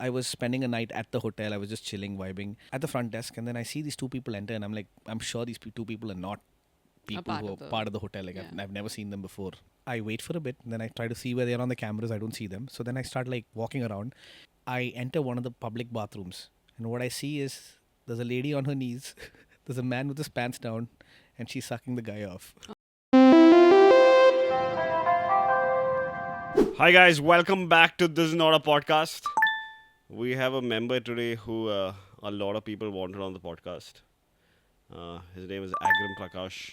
I was spending a night at the hotel. I was just chilling, vibing at the front desk, and then I see these two people enter, and I'm like, I'm sure these two people are not A people part who are of the part of the hotel. Like yeah. I've never seen them before. I wait for a bit, and then I try to see where they are on the cameras. I don't see them, so then I start like walking around. I enter one of the public bathrooms, and what I see is there's a lady on her knees, there's a man with his pants down, and she's sucking the guy off. Hi guys, welcome back to This Is Not a Podcast. We have a member today who a lot of people wanted on the podcast. His name is Agrim Prakash.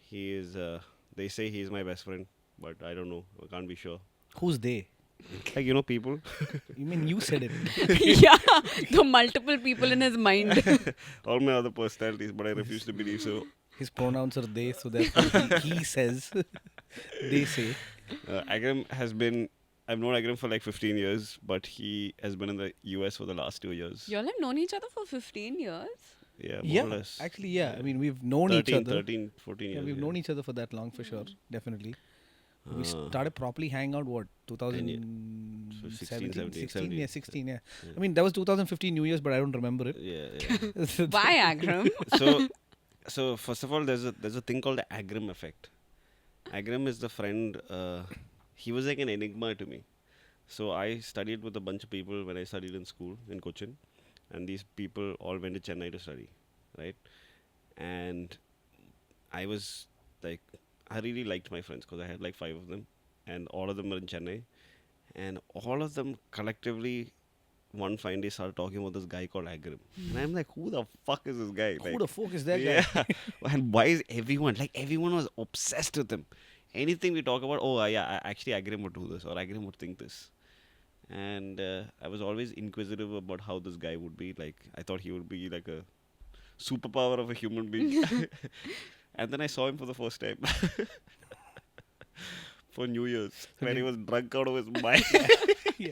He is, they say he's my best friend, but I don't know. I can't be sure. Who's they? Like, people. You mean you said it? yeah, the multiple people in his mind. All my other personalities, but I refuse to believe so. His pronouns are they, so therefore he says, they say. Agrim has been, I've known Agrim for like 15 years, but he has been in the US for the last 2 years. Y'all have known each other for 15 years? Yeah, more Yeah, or less. actually, yeah. I mean, we've known each 13, other. 13, 14 years. Yeah, we've known each other for that long, for sure. Definitely. We Uh, started properly hanging out, what, 16, 2017? 17, 16, yeah, 16, yeah. Yeah. I mean, that was 2015 New Year's, but I don't remember it. Yeah, yeah. Why, Agrim? So first of all, there's a thing called the Agrim effect. Agrim is the friend. He was like an enigma to me. So I studied with a bunch of people when I studied in school in Cochin, and these people all went to Chennai to study, right? And I was like, I really liked my friends because I had like 5 of them, and all of them were in Chennai, and all of them collectively one fine day started talking about this guy called Agrim. And I'm like, who the fuck is this guy? Who Like, the fuck is that yeah. guy? And why is everyone was obsessed with him. Anything we talk about, actually Agrim would do this or Agrim would think this. And I was always inquisitive about how this guy would be. Like, I thought he would be like a superpower of a human being. And then I saw him for the first time. For New Year's. When he was drunk out of his mind. Yeah.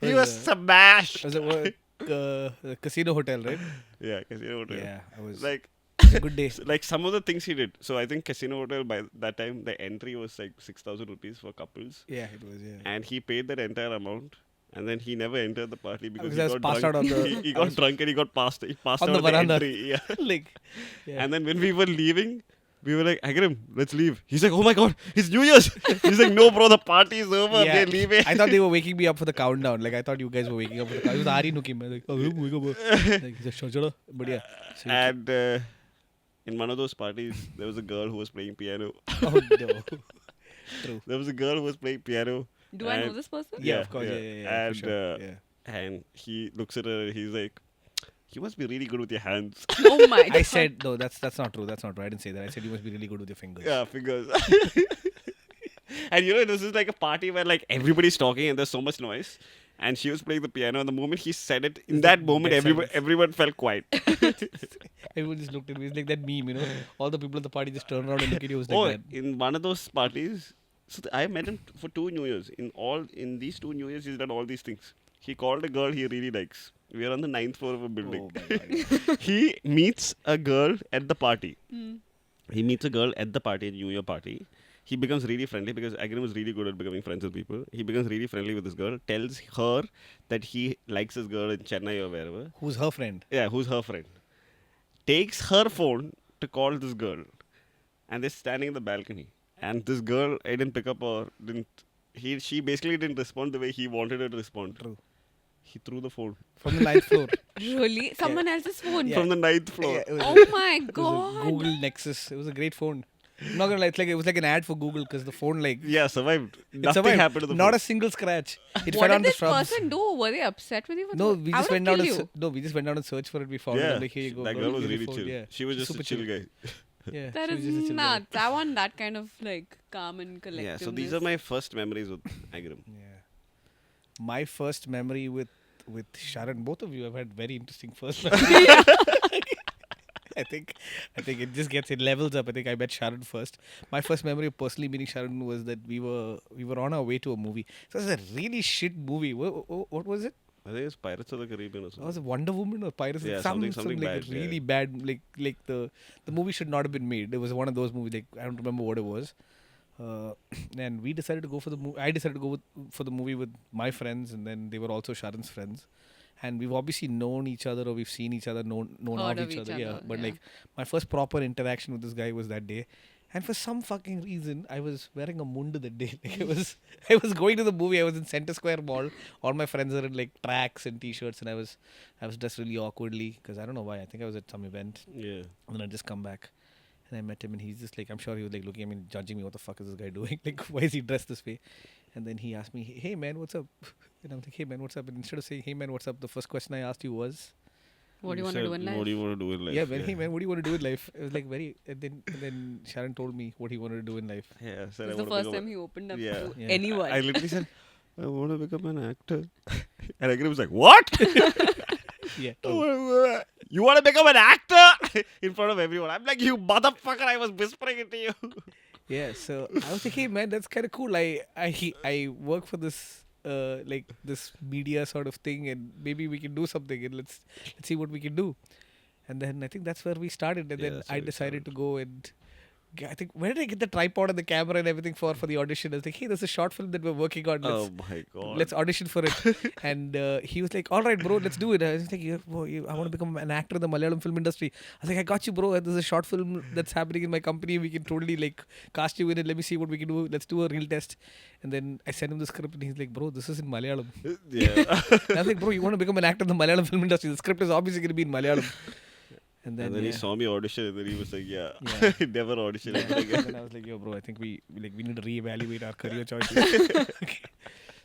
He was smashed. Was it what, the casino hotel, right? Yeah, Casino Hotel. Yeah, I was. Like, It was a good day. like some of the things he did. So I think Casino Hotel by that time the entry was like 6,000 rupees for couples, Yeah, it was. Yeah. and he paid that entire amount, and then he never entered the party because Because I he was got passed drunk. out on the- he I got was- drunk and he passed On out the on the veranda. entry. Yeah. Like, yeah. And then when we were leaving, we were like, Agrim, let's leave. He's like, oh my god, it's New Year's. He's like, no bro, the party is over. Yeah. They're leaving. I thought they were waking me up for the countdown. Like, I thought you guys were waking up for the countdown. It was Ari Nukim. I was like, oh, wake up. Like, he said, "Shut up." But yeah. So you- And in one of those parties, there was a girl who was playing piano. oh, no. True. There was a girl who was playing piano. Do I know And- this person? Yeah, Yeah, of course. yeah. Yeah. And, For sure. Yeah. And he looks at her and he's like, you must be really good with your hands. Oh my god. I said, no, that's not true. That's not true. I didn't say that. I said you must be really good with your fingers. Yeah, fingers. And this is like a party where like everybody's talking and there's so much noise. And she was playing the piano, and the moment he said it, in that moment, dead silence. everyone felt quiet. Everyone just looked at me. It's like that meme, you know. All the people at the party just turn around and look at you. It was Oh, like that. in one of those parties, I met him for 2 New Years. In these 2 New Years, he's done all these things. He called a girl he really likes. We are on the 9th floor of a building. Oh my God. He meets a girl at the party. He meets a girl at the party, New Year party. He becomes really friendly because Agrim is really good at becoming friends with people. He becomes really friendly with this girl, tells her that he likes this girl in Chennai or wherever. Who's her friend? Yeah, who's her friend. Takes her phone to call this girl. And they're standing in the balcony. And this girl, I didn't pick up or she basically didn't respond the way he wanted her to respond. True. He threw the phone From the 9th floor. Really? Someone else's phone? Yeah. from the 9th floor. Yeah, it was Oh my it was a god. Google Nexus. It was a great phone. I'm not gonna lie. It was like an ad for Google because the phone Yeah, survived. it Nothing survived. happened to the Not phone. a single scratch. It What fell on did the this shrubs. person do? Were they upset with you? For No, the- we I just would went have down killed and you. no, we just went down and searched for it. We found it. Yeah, I'm like, here you go. that bro, girl was here's your really phone. chill. Yeah, She was just super a chill guy. Yeah, That she was is just a chill guy. nuts. I want that kind of like calm and collective. Yeah, so these are my first memories with Agrim. Yeah. My first memory with Sharan, both of you have had very interesting first memories. I think it just it levels up. I think I met Sharan first. My first memory of personally meeting Sharan was that we were on our way to a movie. So it was a really shit movie. What was it? I think it's Pirates of the Caribbean or something. Was it Wonder Woman or Pirates? Yeah, some something like bad, really yeah. bad. Like the movie should not have been made. It was one of those movies. Like I don't remember what it was. Uh, and we decided to go for the movie. I decided to go for the movie with my friends, and then they were also Sharan's friends. And we've obviously known each other, or we've seen each other, known Heard of of each each other. Yeah, other, but yeah. like my first proper interaction with this guy was that day. And for some fucking reason, I was wearing a mundu that day. Like I was going to the movie. I was in Center Square Mall. All my friends are in like tracks and t-shirts, and I was dressed really awkwardly because I don't know why. I think I was at some event, Yeah. and then I just come back. And I met him, and he's just like, I'm sure he was like looking at me, judging me. What the fuck is this guy doing? Like, why is he dressed this way? And then he asked me, "Hey man, what's up?" And I'm like, "Hey man, what's up?" And instead of saying, "Hey man, what's up?" the first question I asked you was, What do you want to do in life? What do you want to do in life? "Yeah, man, hey man, what do you want to do in life?" It was like very. And then Sharon told me what he wanted to do in life. Yeah, I said, This I is the want to first become time he opened up Yeah. to Yeah. anyone. I literally said, I want to become an actor. And Agrim was like, what? Yeah. You want to become an actor? In front of everyone. I'm like, you motherfucker, I was whispering it to you. Yeah, so I was like, "Hey man, that's kind of cool. I work for this like this media sort of thing, and maybe we can do something, and let's see what we can do." And then I think that's where we started, and Yeah, then that's I where we decided to go and I think where did I get the tripod and the camera and everything for the audition? I was like, "Hey, there's a short film that we're working on. Oh my god. Let's audition for it." And he was like, "All right, bro, let's do it." I was like, I want to become an actor in the Malayalam film industry. I was like, "I got you, bro. There's a short film that's happening in my company. We can totally like cast you in it. Let me see what we can do. Let's do a real test." And then I sent him the script, and he's like, "Bro, this is in Malayalam." Yeah. And I was like, "Bro, you want to become an actor in the Malayalam film industry? The script is obviously going to be in Malayalam." And then, And then yeah. he saw me audition and then he was like, yeah, Yeah. never audition Yeah. ever And again. then I was like, "Yo, bro, I think we need to reevaluate our career choices." Okay.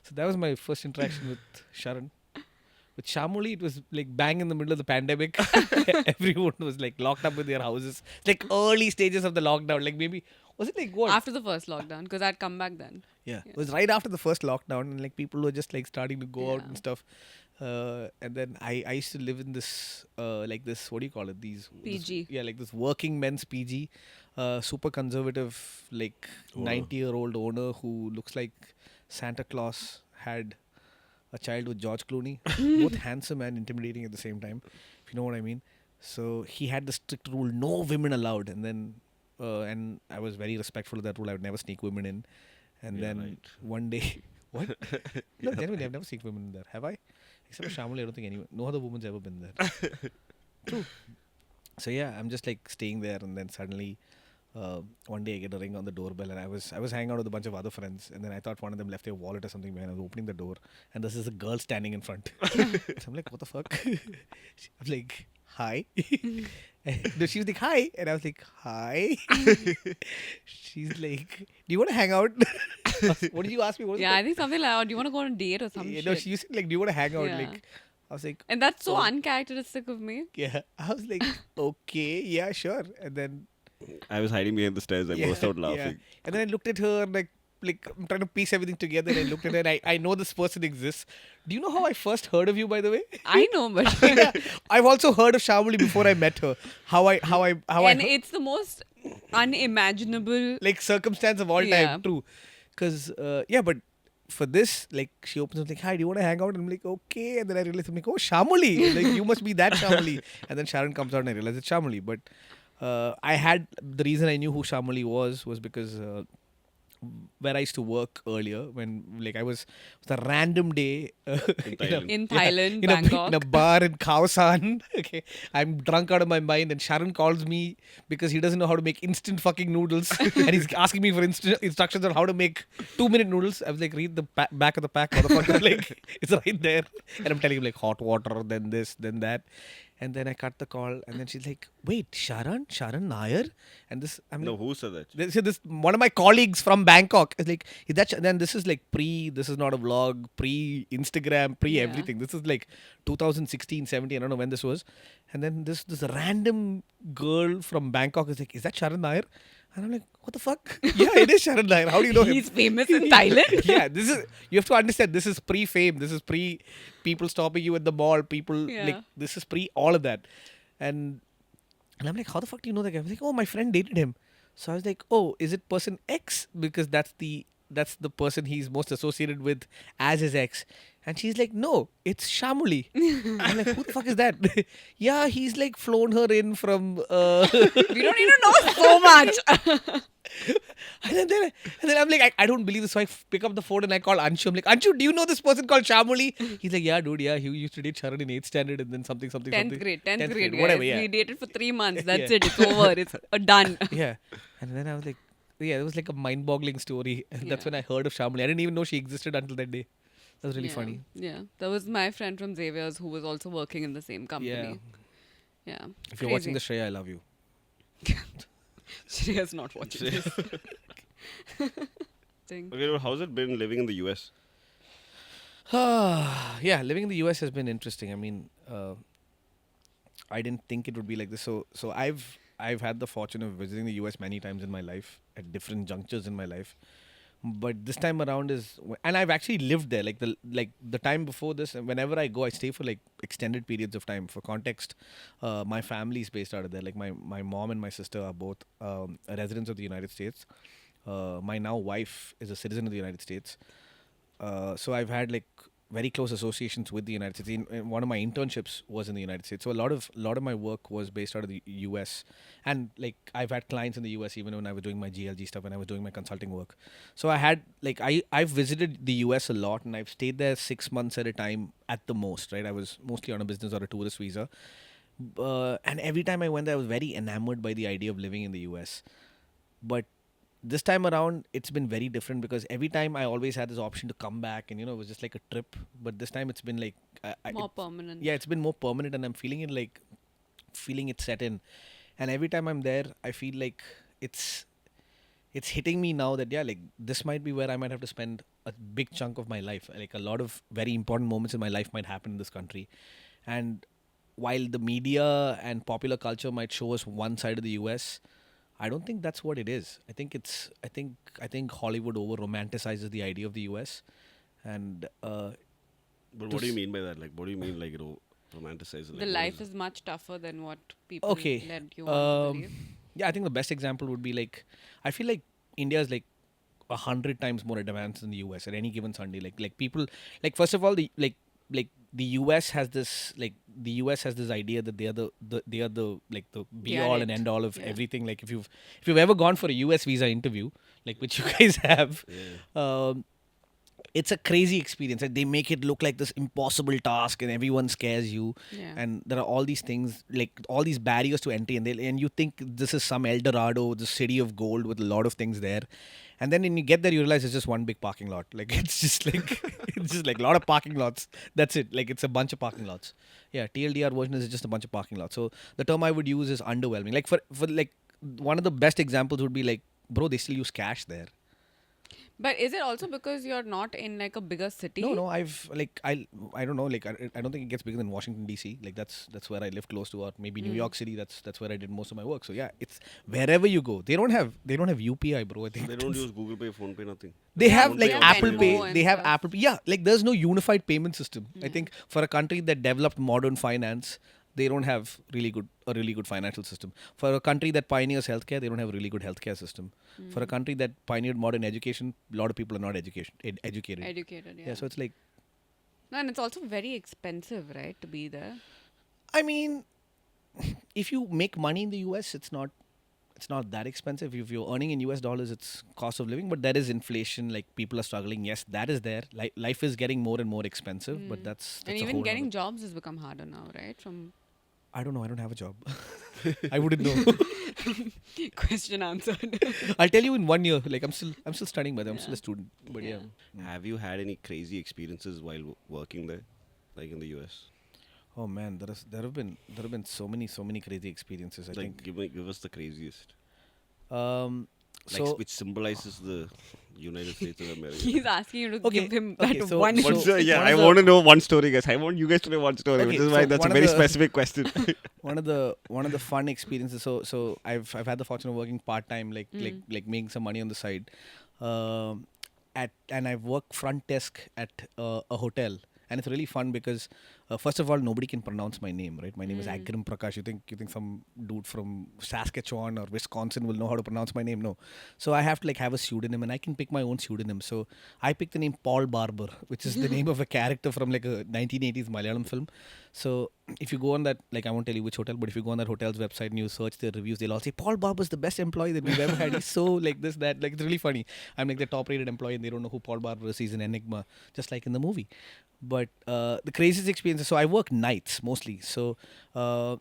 So that was my first interaction with Sharan. With Shyamolie, it was like bang in the middle of the pandemic. Everyone was like locked up in their houses. Like early stages of the lockdown. Like maybe was it like what? After the first lockdown, because I'd come back then. Yeah, it was right after the first lockdown, and like people were just like starting to go out Yeah. and stuff. And then I used to live in this like this, what do you call it? PG. Like this working men's PG, super conservative, like Owner. 90-year-old owner who looks like Santa Claus had a child with George Clooney, both handsome and intimidating at the same time, if you know what I mean. So he had the strict rule: no women allowed. And then and I was very respectful of that rule. I would never sneak women in. And Yeah, then right. one day, what? No, genuinely, I've never seen women in there. Have I? Except for Shyamolie, I don't think anyone, no other woman's ever been there. True. So yeah, I'm just like staying there, and then suddenly, one day I get a ring on the doorbell, and I was hanging out with a bunch of other friends, and then I thought one of them left their wallet or something behind. I was opening the door, and this is a girl standing in front. So I'm like, what the fuck? I'm like, hi. No, she was like, hi, and I was like, hi. She's like, do you want to hang out? What did you ask me? What was Yeah, it? I think something like, oh, do you want to go on a date or something? Yeah, no, she used to like, do you want to hang out? Yeah. Like, I was like, And that's so Oh. uncharacteristic of me. yeah. I was like, okay, yeah, sure. And then I was hiding behind the stairs. I burst out laughing. yeah. And then I looked at her like I'm trying to piece everything together. And I looked at her and I know this person exists. Do you know how I first heard of you, by the way? I know, but Yeah. I've also heard of Shyamolie before I met her. How I and it's the most unimaginable. like circumstance of all Yeah. time. True. Because yeah, but for this, like she opens up like, hi, do you want to hang out? And I'm like, okay. And then I realize I'm like, oh, Shyamolie. Like you must be that Shyamolie. And then Sharan comes out and I realize it's Shyamolie. But I had the reason I knew who Shyamolie was because where I used to work earlier when like it was a random day Thailand. In Thailand, in a Bangkok. bar in Khao San. Okay, I'm drunk out of my mind, and Sharan calls me because he doesn't know how to make instant fucking noodles, and he's asking me for instructions on how to make 2-minute noodles. I was like, read the back of the pack, motherfucker. Like it's right there, and I'm telling him like hot water, then this, then that. And then I cut the call, and then she's like, "Wait, Sharan Nair?" And this, I'm No, like, who said that? this one of my colleagues from Bangkok is like, is that then this is like this is not a vlog, pre Instagram, pre Yeah. everything. This is like 2016, 17, I don't know when this was. And then this random girl from Bangkok is like, is that Sharan Nair? And I'm like, what the fuck? Yeah, it is Sharan Nair. How do you know him? He's famous in Thailand. Yeah, this is, you have to understand, this is pre-fame. This is pre people stopping you at the mall. People Yeah. like, this is pre all of that. And I'm like, how the fuck do you know that guy? I was like, oh, my friend dated him. So I was like, oh, is it person X? Because that's the person he's most associated with as his ex. And she's like, no, it's Shyamolie. I'm like, who the fuck is that? Yeah, he's like flown her in from We don't need to know so much. And then I'm like, I don't believe this. So I pick up the phone and I call Anshu. I'm like, Anshu, do you know this person called Shyamolie? He's like, yeah, dude, yeah. He used to date Sharan in 8th standard and then something, something, 10th something. grade, 10th grade, guys. whatever, yeah. We dated for 3 months. That's Yeah. it. It's over. It's done. Yeah. And then I was like, yeah, it was like a mind boggling story. And that's Yeah. when I heard of Shyamolie. I didn't even know she existed until that day. That was really Yeah. funny. Yeah. That was my friend from Xavier's who was also working in the same company. Yeah. If you're watching the Shreya, I love you. Shreya's not watching this thing. Okay, well, how's it been living in the US? Yeah, living in the US has been interesting. I mean, I didn't think it would be like this. So I've had the fortune of visiting the US many times in my life at different junctures in my life. But this time around and I've actually lived there. Like the time before this, and whenever I go, I stay for like extended periods of time. For context, my family is based out of there. Like my mom and my sister are both residents of the United States. My now wife is a citizen of the United States. So I've had like very close associations with the United States. In one of my internships was in the United States. So a lot of my work was based out of the US, and like I've had clients in the US even when I was doing my GLG stuff, when I was doing my consulting work. So I had like I've visited the US a lot, and I've stayed there 6 months at a time at the most. Right, I was mostly on a business or a tourist visa, and every time I went there, I was very enamored by the idea of living in the US. But this time around it's been very different because every time I always had this option to come back, and it was just like a trip. But this time it's been like More permanent. yeah, it's been more permanent, and I'm feeling it set in. And every time I'm there, I feel like it's hitting me now that yeah, like this might be where I might have to spend a big chunk of my life. Like a lot of very important moments in my life might happen in this country. And while the media and popular culture might show us one side of the US, I don't think that's what it is. I think Hollywood over romanticizes the idea of the US, and But To what do you s- mean by that? Like, what do you mean, like, romanticize it? The Like, what life is is much tougher than what people okay. led you on to Um, believe. yeah, I think the best example would be like I feel like India is like 100 times more advanced than the US at any given Sunday. Like people like first of all like the US has this idea that they are the like the They be are all and it. end all of Yeah. everything. Like if you've ever gone for a US visa interview, like which you guys have, Yeah. it's a crazy experience. Like, they make it look like this impossible task, and everyone scares you. Yeah. And there are all these things, like all these barriers to entry, and you think this is some El Dorado, the city of gold with a lot of things there. And then when you get there, you realize it's just one big parking lot. Like it's just like it's just like a lot of parking lots. That's it. Like it's a bunch of parking lots. Yeah, TLDR version is just a bunch of parking lots. So the term I would use is underwhelming. Like for like one of the best examples would be like, bro, they still use cash there. But is it also because you're not in like a bigger city? No, I don't know. Like I don't think it gets bigger than Washington D.C. Like that's where I live close to, or maybe New York City. That's where I did most of my work. So yeah, it's wherever you go. They don't have UPI, bro. I think They don't use Google Pay, Phone Pay, nothing. they have Phone like Pay have Apple also Venmo Pay. is- and They have stuff. Apple Pay. Yeah, like there's no unified payment system. I think for a country that developed modern finance, they don't have a really good financial system. For a country that pioneers healthcare, they don't have a really good healthcare system. For a country that pioneered modern education, a lot of people are not educated. Educated, yeah. Yeah, so it's like, No, and it's also very expensive, right, to be there. I mean, if you make money in the US, it's not that expensive. If you're earning in US dollars, it's cost of living, but there is inflation. Like people are struggling. Yes, that is there. Life is getting more and more expensive, but that's And a even whole getting nother- jobs has become harder now, right? From I don't know. I don't have a job. I wouldn't know. question answered. I'll tell you in 1 year. Like I'm still studying, but I'm still a student. But yeah. Have you had any crazy experiences while working there, like in the US? Oh man, there have been so many crazy experiences. I Like, think. give us the craziest. So Which symbolizes the United States of America. He's asking you to Okay, give him okay, that so- one. so- What's one I of the- want to know one story, guys. I want you guys to know one story, Okay, which is why so that's a one of very the- specific question. one of the fun experiences. So I've had the fortune of working part time, like making some money on the side. And I've worked front desk at a hotel, and it's really fun because first of all, nobody can pronounce my name, right? My name is Mm. Agrim Prakash. You think some dude from Saskatchewan or Wisconsin will know how to pronounce my name? No. So I have to like have a pseudonym, and I can pick my own pseudonym. So I picked the name Paul Barber, which is the name of a character from like a 1980s Malayalam film. So if you go on that, like I won't tell you which hotel, but if you go on that hotel's website and you search their reviews, they'll all say Paul Barber's the best employee that we've ever had. He's so like this, that, like it's really funny. I'm like the top-rated employee, and they don't know who Paul Barber is. He's an enigma, just like in the movie. But the craziest experiences. So I work nights mostly. So uh,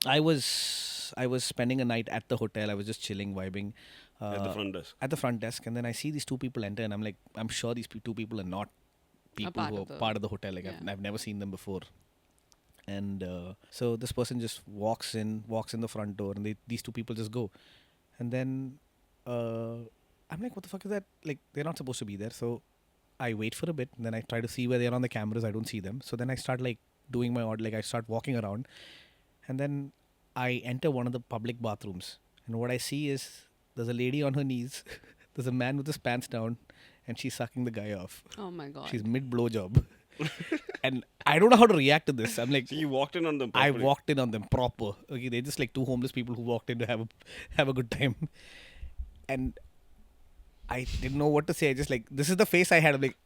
I was spending a night at the hotel. I was just chilling, vibing. At the front desk. At the front desk, and then I see these two people enter, and I'm like, I'm sure these two people are not people part who are of the- part of the hotel. Like yeah. I've never seen them before. And so this person just walks in the front door, and these two people just go. And then I'm like, what the fuck is that? Like, they're not supposed to be there. So I wait for a bit, and then I try to see where they are on the cameras. I don't see them. So then I start like doing my odd, like I start walking around, and then I enter one of the public bathrooms, and what I see is there's a lady on her knees, there's a man with his pants down, and she's sucking the guy off. Oh my god. She's mid blowjob, and I don't know how to react to this. I'm like, So you walked in on them. I properly. walked in on them proper. Okay, they're just like two homeless people who walked in to have a good time, and I didn't know what to say. I just like, this is the face I had. I'm like,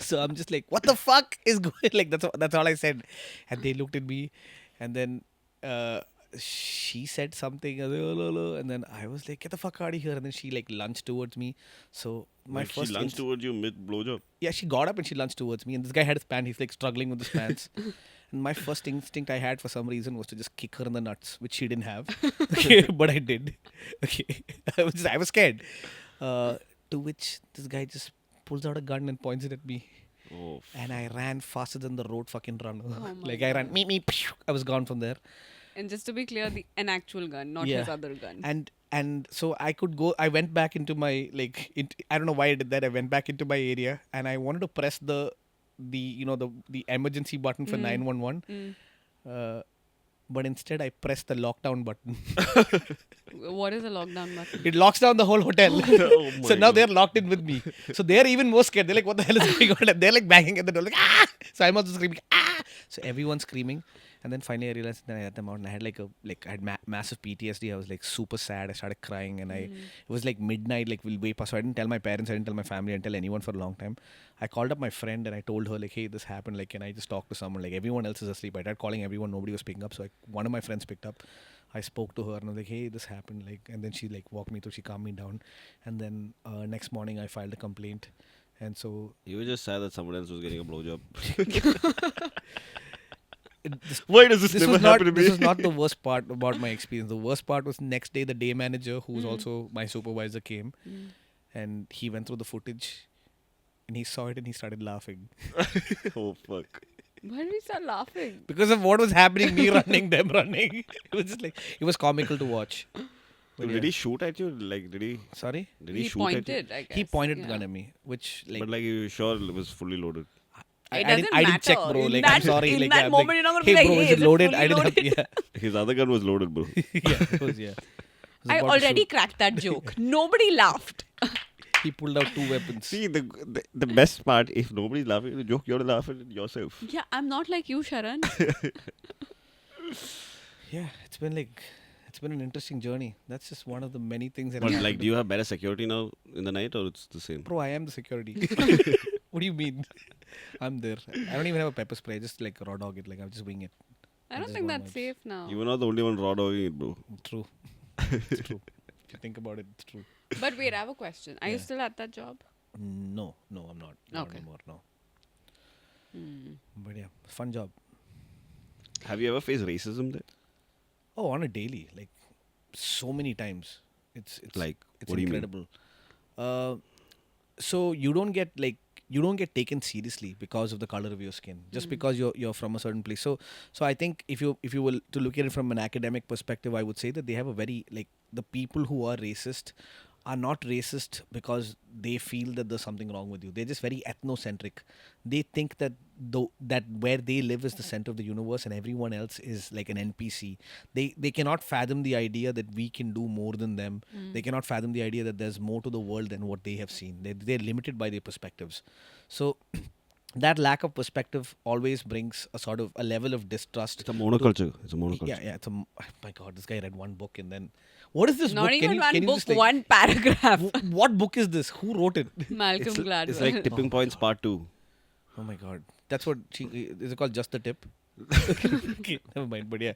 so I'm just like, what the fuck is going? Like that's all I said, and they looked at me, and then she said something, and then I was like, get the fuck out of here, and then she like lunged towards me. So my Like she first lunged towards you mid blowjob. yeah, she got up and she lunged towards me, and this guy had his pants. He's like struggling with his pants. And my first instinct I had for some reason was to just kick her in the nuts, which she didn't have. Okay, but I did. Okay, I was scared. To which this guy just pulls out a gun and points it at me, Oh. and I ran faster than the road fucking runner. Oh my Like I ran, God. me, I was gone from there. And just to be clear, an actual gun, not Yeah. his other gun. And so I could go. I went back into my like. I don't know why I did that. I went back into my area, and I wanted to press the the emergency button for 911. Mm. But instead I pressed the lockdown button. What is a lockdown button? It locks down the whole hotel. Oh So my now God. they're locked in with me. So they're even more scared. They're like, what the hell is going on? And they're like banging at the door, like, ah! So I'm also screaming, ah! So everyone's screaming. And then finally I realized that I let them out, and I had I had massive PTSD. I was like super sad. I started crying, and it was like midnight, like we'll way past. So I didn't tell my parents, I didn't tell my family, I didn't tell anyone for a long time. I called up my friend and I told her like, hey, this happened. Like, can I just talk to someone? Like everyone else is asleep. I tried calling everyone, nobody was picking up. So one of my friends picked up. I spoke to her and I was like, hey, this happened. Like, and then she like walked me through. She calmed me down. And then next morning I filed a complaint. And so You were just sad that someone else was getting a blowjob. this, Why does this, this never was not happen to me? this was not the worst part about my experience. The worst part was next day the day manager, who was also my supervisor, came, and he went through the footage, and he saw it and he started laughing Oh fuck. Why did he start laughing? because of what was happening. Me running, them running. It was just like, it was comical to watch. So But did yeah. he shoot at you? Like did he? Sorry, Did he, He shoot at you? pointed, I guess. he pointed the yeah. gun at me, which like But like you sure it was fully loaded. It I didn't doesn't check, matter. bro. In Like, I'm that- sorry. in Like, that I'm moment, like, you're not gonna hey, be like, bro, hey, is is it it loaded? fully I didn't loaded? have. Yeah, His other gun was loaded, bro. yeah, it was, yeah. Was I about to already shoot. cracked that joke. Nobody laughed. He pulled out two weapons. See the best part, if nobody's laughing at the joke, you're laughing at yourself. Yeah, I'm not like you, Sharan. Yeah, it's been an interesting journey. That's just one of the many things that. But have like, happened do you have better security now in the night, or it's the same? Bro, I am the security. What do you mean? I'm there. I don't even have a pepper spray. I just like raw dog it. Like I'll just wing it. I don't just think one that's vibes. safe now. You were not the only one raw dogging it, bro. True. It's true. If you think about it, it's true. But wait, I have a question. Are you Yeah. still at that job? No, I'm not. Not Okay. anymore. No. Hmm. But yeah, fun job. Have you ever faced racism there? Oh, on a daily, like so many times. It's Like, it's what do you mean? incredible. So you don't get taken seriously because of the color of your skin, just because you're from a certain place. So I think if you were to look at it from an academic perspective, I would say that they have a very, like, the people who are racist are not racist because they feel that there's something wrong with you. They're just very ethnocentric. They think that that where they live is the center of the universe and everyone else is like an NPC. They cannot fathom the idea that we can do more than them. They cannot fathom the idea that there's more to the world than what they have seen. They're limited by their perspectives. So that lack of perspective always brings a sort of a level of distrust. It's a monoculture. It's a monoculture. Yeah, oh my God, this guy read one book and then what is this Not book? even Can one you book, just like one paragraph. what book is this? Who wrote it? Malcolm It's Gladwell. like Tipping Points Part 2. Oh my God, that's what she is it called? Just the tip. Okay, never mind. But yeah,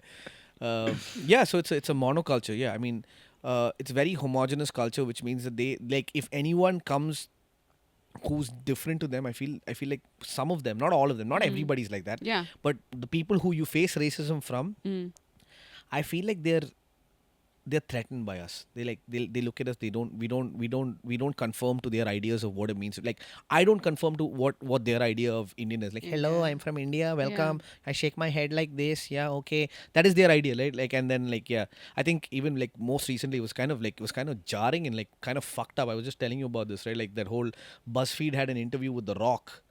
yeah. So it's a monoculture. Yeah, I mean, it's very homogenous culture, which means that they like if anyone comes who's different to them, I feel like some of them, not all of them, not everybody's like that, Yeah. but the people who you face racism from, Mm. I feel like they're threatened by us. They look at us. They don't. We don't conform to their ideas of what it means. Like I don't conform to what their idea of Indian is. Like hello, India. I'm from India. Yeah. Welcome. I shake my head like this. Yeah, okay. That is their idea, right? Like and then like yeah, I think even like most recently it was kind of jarring and like kind of fucked up. I was just telling you about this, right? Like that whole BuzzFeed had an interview with The Rock,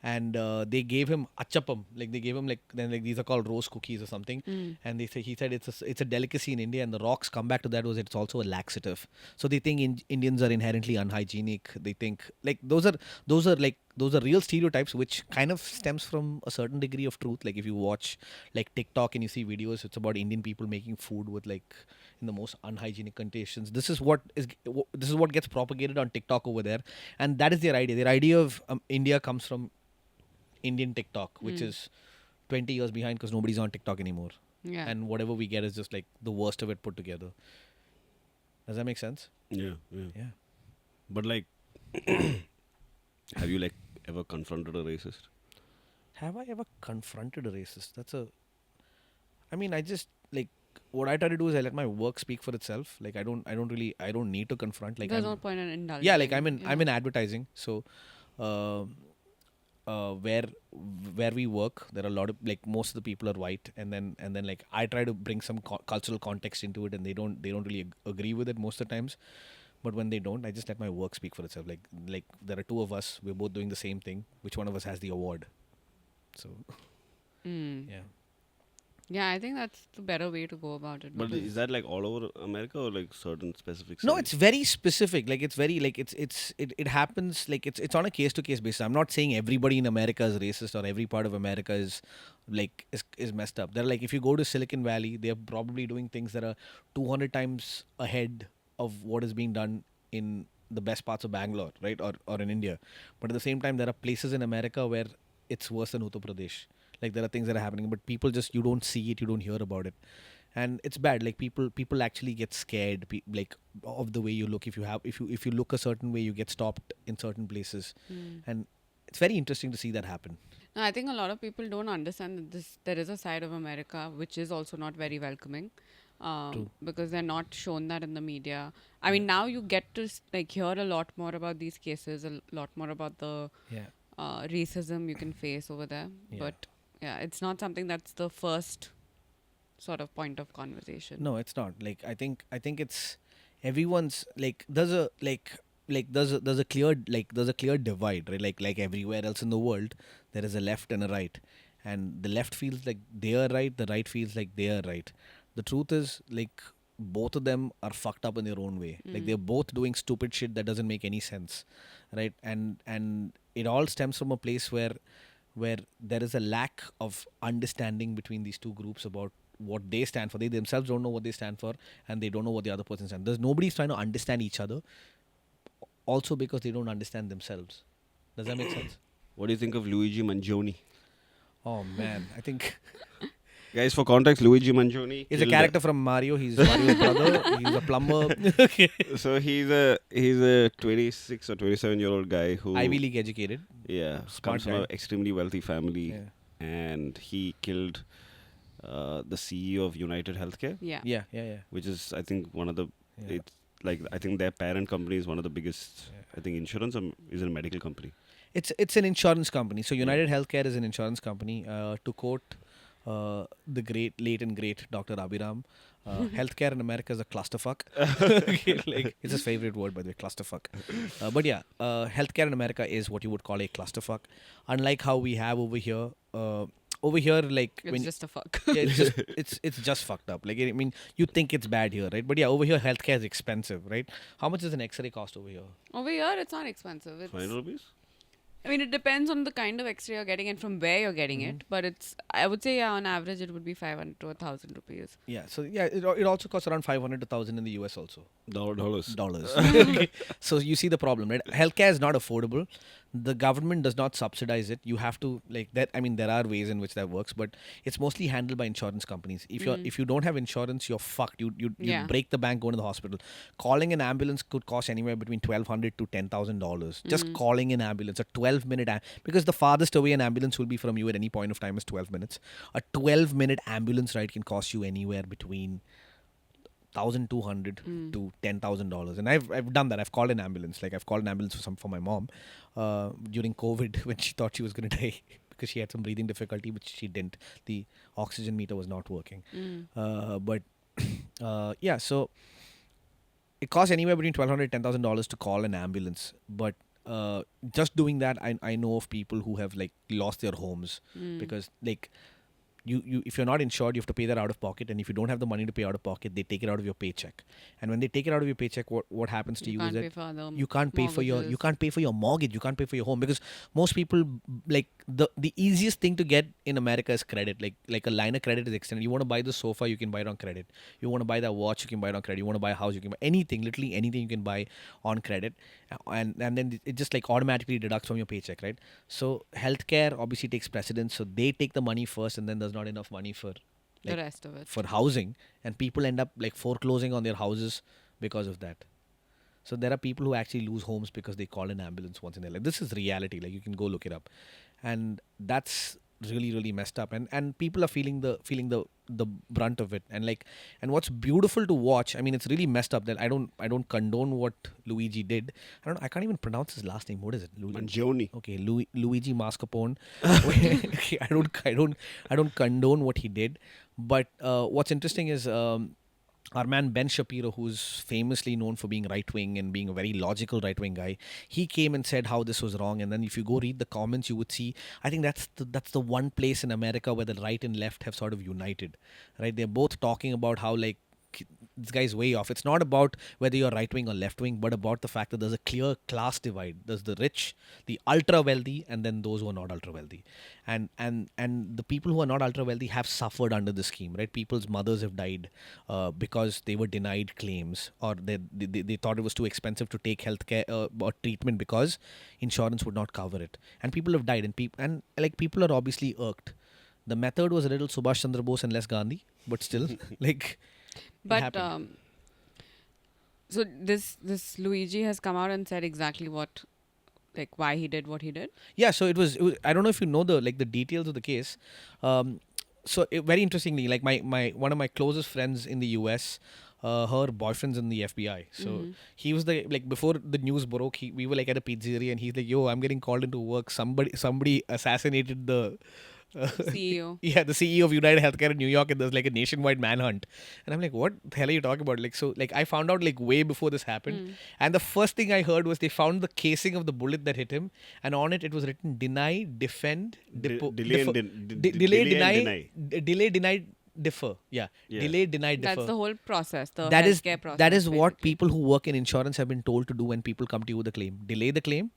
and they gave him achapam, like they gave him like then like these are called rose cookies or something, and he said it's a delicacy in India, and the Rock's comeback to that was it's also a laxative. So they think Indians are inherently unhygienic. They think like those are real stereotypes which kind of stems from a certain degree of truth. Like if you watch like TikTok and you see videos, it's about Indian people making food with like in the most unhygienic conditions. This is what gets propagated on TikTok over there, and that is their idea. Their idea of India comes from Indian TikTok, which is 20 years behind because nobody's on TikTok anymore. Yeah. And whatever we get is just like the worst of it put together. Does that make sense? Yeah, yeah. Yeah. But like, have you like ever confronted a racist? Have I ever confronted a racist? I mean, I just like what I try to do is I let my work speak for itself. Like I don't need to confront. Like There's no point in indulging. yeah, like I'm in Yeah. advertising, so um where we work, there are a lot of like most of the people are white, and then like I try to bring some cultural context into it, and they don't really agree with it most of the times. But when they don't, I just let my work speak for itself. Like there are two of us, we're both doing the same thing. Which one of us has the award? So Mm. yeah. Yeah, I think that's the better way to go about it. But because- is that like all over America or like certain specific No, cities? it's very specific. Like it's very like it happens like it's on a case to case basis. I'm not saying everybody in America is racist or every part of America is like is messed up. They're like if you go to Silicon Valley, they're probably doing things that are 200 times ahead of what is being done in the best parts of Bangalore, right? Or in India. But at the same time, there are places in America where it's worse than Uttar Pradesh. Like there are things that are happening, but people just you don't see it, you don't hear about it, and it's bad. Like people actually get scared, like of the way you look. If you look a certain way, you get stopped in certain places, and it's very interesting to see that happen. No, I think a lot of people don't understand that there is a side of America which is also not very welcoming, True. because they're not shown that in the media. I mean, now you get to like hear a lot more about these cases, a lot more about the Yeah. racism you can face over there. Yeah. But yeah, it's not something that's the first sort of point of conversation. No, it's not. Like I think it's everyone's like there's a clear divide, right? Like everywhere else in the world, there is a left and a right, and the left feels like they are right, the right feels like they are right. The truth is like both of them are fucked up in their own way. Like they're both doing stupid shit that doesn't make any sense, right? And it all stems from a place where there is a lack of understanding between these two groups about what they stand for. They themselves don't know what they stand for, and they don't know what the other person stands. There's nobody's trying to understand each other. Also, because they don't understand themselves. Does that make sense? What do you think of Luigi Mangione? Oh man, I think Guys, for context, Luigi Mangione he's a killed character from Mario. He's Mario's brother. He's a plumber. Okay. So he's a 26 or 27-year-old guy who Ivy League educated. Smart comes from guy. an extremely wealthy family, Yeah. and he killed the CEO of United Healthcare, Yeah. Yeah, yeah, yeah. which is I think one of the Yeah. it's like I think their parent company is one of the biggest. I think insurance is a medical company. It's an insurance company. So United Healthcare is an insurance company. To quote the late and great Dr. Abhiram, healthcare in America is a clusterfuck. Okay, like it's his favorite word, by the way, clusterfuck. But yeah, healthcare in America is what you would call a clusterfuck. Unlike how we have over here. Over here, like It's when just a fuck. yeah, it's just fucked up. Like I mean, you think it's bad here, right? But yeah, over here, healthcare is expensive, right? How much does an X-ray cost over here? Over here, it's not expensive. It's 500 rupees? I mean, it depends on the kind of X-ray you're getting and from where you're getting it. But I would say, on average, it would be 500 to 1,000 rupees. Yeah, so yeah, it also costs around 500 to 1,000 in the US also. Dollars. Dollars. Okay. So you see the problem, right? Healthcare is not affordable. The government does not subsidize it. You have to like that. I mean, there are ways in which that works, but it's mostly handled by insurance companies. If you don't have insurance, you're fucked. You Yeah. break the bank going to the hospital. Calling an ambulance could cost anywhere between $1,200 to $10,000. Just calling an ambulance, a 12-minute because the farthest away an ambulance will be from you at any point of time is 12 minutes. A 12-minute ambulance ride can cost you anywhere between $1,200 to $10,000, and I've done that. I've called an ambulance. Like I've called an ambulance for my mom during COVID when she thought she was going to die because she had some breathing difficulty, which she didn't. The oxygen meter was not working. But yeah, so it costs anywhere between $1,200 to $10,000 to call an ambulance. But just doing that, I know of people who have like lost their homes because like. You if you're not insured, you have to pay that out of pocket, and if you don't have the money to pay out of pocket, they take it out of your paycheck. And when they take it out of your paycheck, what happens to you is can't that pay for other you can't pay for your mortgages. you can't pay for your mortgage, you can't pay for your home, because most people like the easiest thing to get in America is credit. Like a line of credit is extended. You want to buy the sofa, you can buy it on credit. You want to buy that watch, you can buy it on credit. You want to buy a house, you can buy anything, literally anything you can buy on credit, and then it just like automatically deducts from your paycheck, right? So healthcare obviously takes precedence, so they take the money first, and then there's not enough money for The rest of it. for housing, and people end up like foreclosing on their houses because of that. So there are people who actually lose homes because they call an ambulance once in their life. This is reality. Like you can go look it up, and that's really messed up. And people are feeling the brunt of it. And what's beautiful to watch. I mean, it's really messed up. That I don't condone what Luigi did. I can't even pronounce his last name. What is it? Mangione. Okay, Luigi Mascarpone. Okay, I don't condone what he did. But what's interesting is our man Ben Shapiro, who's famously known for being right wing and being a very logical right wing guy, he came and said how this was wrong. And then if you go read the comments, you would see. I think that's the one place in America where the right and left have sort of united, right? They're both talking about how like this guy's way off. It's not about whether you're right wing or left wing, but about the fact that there's a clear class divide. There's the rich, the ultra wealthy, and then those who are not ultra wealthy. And the people who are not ultra wealthy have suffered under the scheme, right? People's mothers have died because they were denied claims, or they thought it was too expensive to take healthcare or treatment because insurance would not cover it. And people have died, and people are obviously irked. The method was a little Subhash Chandra Bose and less Gandhi, but still, like. But happened. so this Luigi has come out and said exactly what, like why he did what he did. Yeah, so it was. I don't know if you know the details of the case. Very interestingly, like my one of my closest friends in the US, her boyfriend's in the FBI. So he was before the news broke. We were like at a pizzeria, and he's like, "Yo, I'm getting called into work. Somebody assassinated the." CEO. Yeah, the CEO of United Healthcare in New York, and there's like a nationwide manhunt. And I'm like, what the hell are you talking about? I found out like way before this happened. And the first thing I heard was they found the casing of the bullet that hit him, and on it was written deny, defend, Delay and delay, deny, deny. delay, deny, defer. Yeah. Yeah. Delay, deny, defer. That's the whole process. The That is healthcare process. that is what basically. people who work in insurance have been told to do when people come to you with a claim. Delay the claim,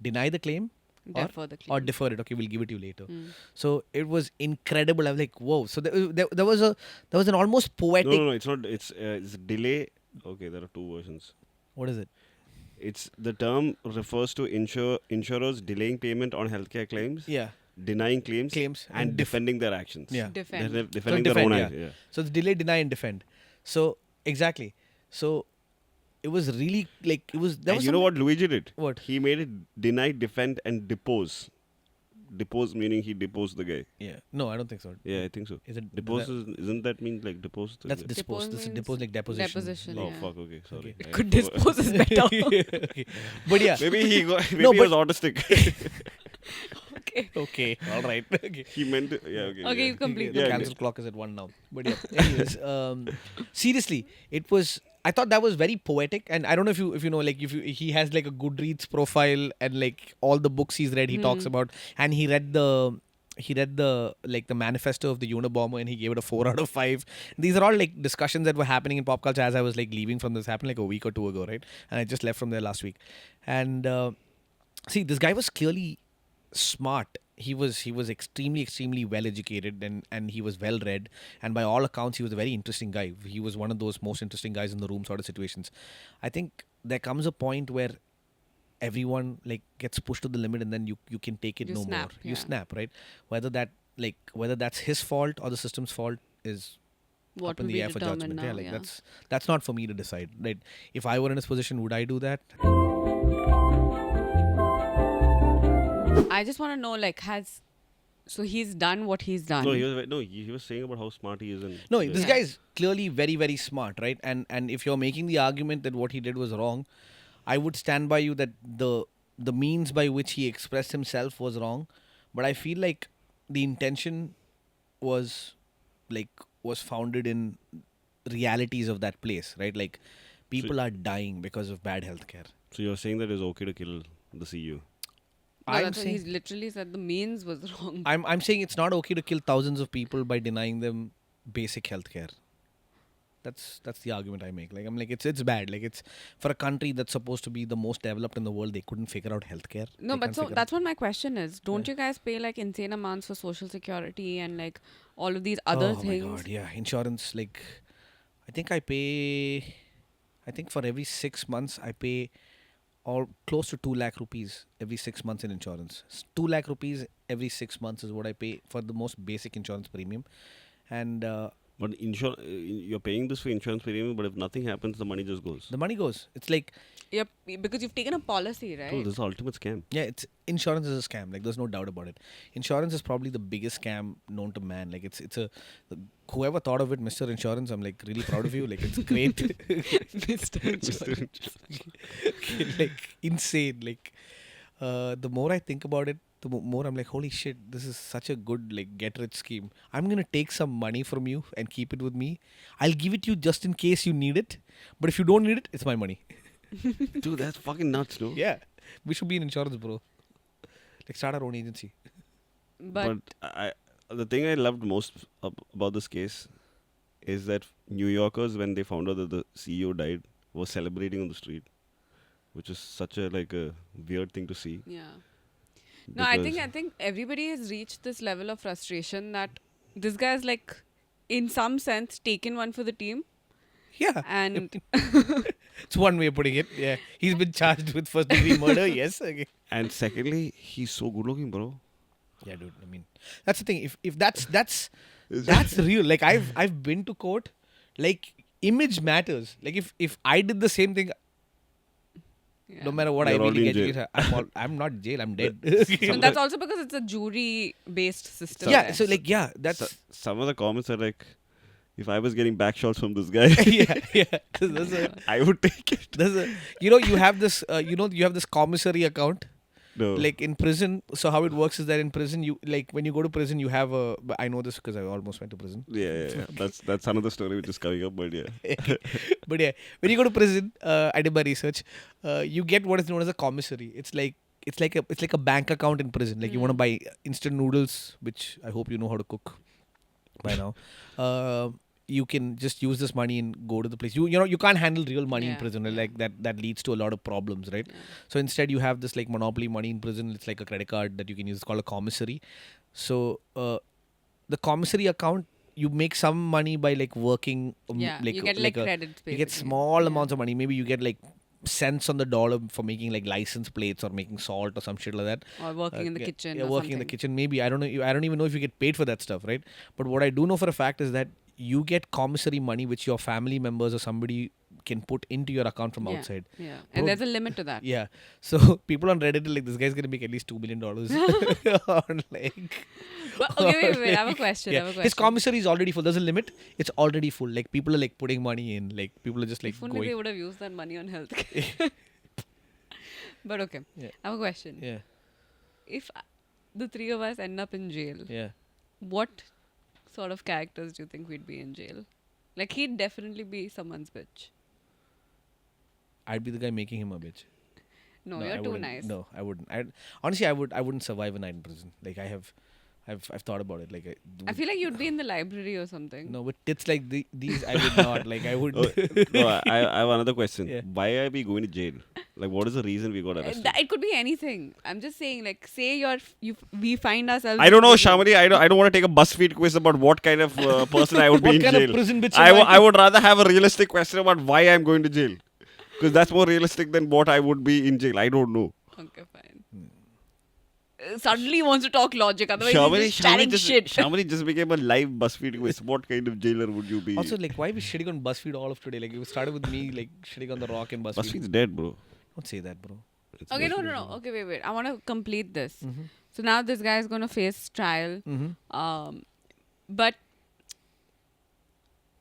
deny the claim, Defer the or claim. defer it. Okay, we'll give it to you later. So it was incredible. I was like, whoa. So there was an almost poetic. No, it's not. It's delay. Okay, there are two versions. What is it? It's the term refers to insurers delaying payment on healthcare claims, Yeah. denying claims, Claims and and defending their actions. Yeah. Defend. They're So defending defend, their yeah. own. Yeah. So it's delay, deny, and defend. So exactly. So it was really like it was. There And was you know what Luigi did? What? He made it deny, defend, and depose. Depose meaning he deposed the guy. Yeah. No, I don't think so. Yeah, I think so. Is it Depose isn't that mean like depose? The That's guy? dispose. This is means depose like deposition. deposition. Oh yeah. fuck. Okay, sorry. Okay. I Could forgot. dispose is better. Okay. But yeah. Maybe he got. Maybe No, he was autistic. Okay. Okay. All right. Okay. He meant it. Yeah. Okay. Okay, yeah. you complete The Yeah, cancel clock is at 1 now. But yeah. Anyways, seriously, it was. I thought that was very poetic, and I don't know if you know, like he has like a Goodreads profile, and like all the books he's read, he talks about, and he read the like the manifesto of the Unabomber, and he gave it a 4 out of 5. These are all like discussions that were happening in pop culture as I was like leaving from this. Happened like a week or two ago, right? And I just left from there last week, and see, this guy was clearly smart. He was extremely well educated, and he was well read, and by all accounts he was a very interesting guy. He was one of those most interesting guys in the room sort of situations. I think there comes a point where everyone like gets pushed to the limit, and then you can take it You no snap, more. You yeah. snap, right? Whether that's his fault or the system's fault is What up in will the be air for determined judgment. Yeah, now? like Yeah. that's not for me to decide. Right? If I were in his position, would I do that? I just want to know, like, so he's done what he's No, done. he was saying about how smart he is and No, like, this Yeah. guy is clearly very smart, right? And if you're making the argument that what he did was wrong, I would stand by you that the means by which he expressed himself was wrong, but I feel like the intention was like was founded in realities of that place, right? Like so, people are dying because of bad healthcare. so you're saying that it's okay to kill the CEO. No, I'm that's what he's saying literally said. The means was wrong. I'm saying it's not okay to kill thousands of people by denying them basic healthcare. That's the argument I make. Like I'm like it's bad. Like it's for a country that's supposed to be the most developed in the world, they couldn't figure out healthcare. No, They but can't so figure out. that's what my question is. Don't Yeah. you guys pay like insane amounts for social security and like all of these other Oh my things? god, yeah, insurance. Like I think I pay. I think for every 6 months I pay all close to 2 lakh rupees every 6 months in insurance. 2 lakh rupees every 6 months is what I pay for the most basic insurance premium, and But you're paying this for insurance premium, but if nothing happens, the money just goes. the money goes. It's like Yep, because you've taken a policy, Bro, right? this is the ultimate scam. yeah, it's insurance is a scam. Like there's no doubt about it. Insurance is probably the biggest scam known to man. Like it's a whoever thought of it, Mr. Insurance. I'm like really proud of you. Like it's great. Mr. Like insane. Like the more I think about it, the more I'm like, holy shit, this is such a good like get rich scheme. I'm gonna take some money from you and keep it with me. I'll give it you just in case you need it. But if you don't need it, it's my money. Dude, that's fucking nuts, no? Yeah, we should be in insurance, bro. Like start our own agency. But The thing I loved most about this case is that New Yorkers, when they found out that the CEO died, were celebrating on the street, which is such a a weird thing to see. yeah. No, I because- think everybody has reached this level of frustration that this guy's like in some sense taken one for the team Yeah, and it's one way of putting it. Yeah, he's been charged with first degree murder. Yes. Okay. And secondly, he's so good looking, bro. Yeah, dude. I mean, that's the thing. If that's real. Like I've been to court. Like image matters. Like if I did the same thing, yeah. no matter what You're I already really in get, jail. I'm not in jail. I'm dead. No, that's also because it's a jury based system. yeah. there. So like yeah, that's Some of the comments are like, if I was getting back shots from this guy, yeah. I would take it. There's a you have this you have this commissary account. No. Like in prison, so how it works is that in prison, you like when you go to prison, you have a. But I know this because I almost went to prison. Yeah. That's another story which is coming up, but yeah. But yeah, when you go to prison, I did my research. You get what is known as a commissary. It's like a bank account in prison. Like you want to buy instant noodles, which I hope you know how to cook by now. You can just use this money and go to the place. You can't handle real money in Yeah, prison. yeah. Like that leads to a lot of problems, right? Yeah. So instead, you have this like monopoly money in prison. It's like a credit card that you can use. It's called a commissary. So the commissary account, you make some money by like working. Yeah, like you get like a, credits. you get basically. small Yeah. amounts of money. Maybe you get like cents on the dollar for making like license plates or making salt or some shit like that. Or working in the Yeah, kitchen. yeah, or working in the something. kitchen. Maybe I don't know. I don't even know if you get paid for that stuff, right? But what I do know for a fact is that you get commissary money, which your family members or somebody can put into your account from Yeah. outside. Yeah, Bro, and there's a limit to that. Yeah. So people on Reddit are like, this guy's gonna make at least $2 million. on like, But, okay, wait. I have a question. I yeah. have a question. His commissary is already full. There's a limit. It's already full. Like people are like putting money in. Like people are just like If only going. they would have used that money on healthcare. But okay, Yeah. I have a question. Yeah. If the three of us end up in jail, Yeah. what sort of characters do you think we'd be in jail? Like he'd definitely be someone's bitch. I'd be the guy making him a bitch. No, I you're too wouldn't. nice. No, I wouldn't. Honestly, I wouldn't survive a night in prison. Like I've thought about it. Like I feel like you'd be in the library or something. no, but tits like these, I would not. Like I would. Oh, no, I have another question. Yeah. Why are we going to jail? Like, what is the reason we got arrested? It could be anything. I'm just saying, like, say we find ourselves. I don't in know, prison. Shyamoli. I don't want to take a BuzzFeed quiz about what kind of person I would be What in kind of jail. prison bitch I am I? I would rather have a realistic question about why I'm going to jail. Because that's more realistic than what I would be in jail. I don't know. Okay, fine. Suddenly he wants to talk logic. Otherwise, he's just chatting shit. Shyamoli just became a live BuzzFeed quiz. What kind of jailer would you be? Also, like, why are we shitting on BuzzFeed all of today? Like, it started with me, like, shitting on The Rock and BuzzFeed. BuzzFeed's dead, bro. Don't say that, bro. It's Okay, no, BuzzFeed. no, no. Okay, wait. I want to complete this. Mm-hmm. So now this guy is going to face trial. Mm-hmm. But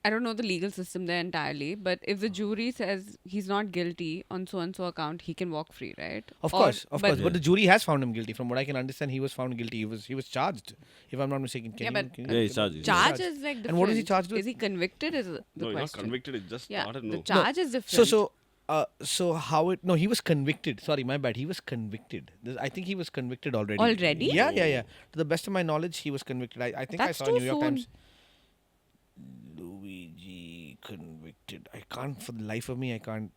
I don't know the legal system there entirely. But if the jury says he's not guilty on so and so account, he can walk free, right? Of Or- course, of course. Yeah. But the jury has found him guilty. From what I can understand, he was found guilty. He was charged, if I'm not mistaken. Can Yeah, you- but- can you- Yeah, he's charged. Charge is like different. And what was he charged with? Is he convicted? Is the No, he's not question. convicted. It just Yeah, started. the No. charge is different. So how it? No, he was convicted. Sorry, my bad. He was convicted. I think he was convicted already. Already? Yeah, yeah, yeah. To the best of my knowledge, he was convicted. I think That's I saw too New York soon. Times. Luigi convicted. I can't for the life of me. I can't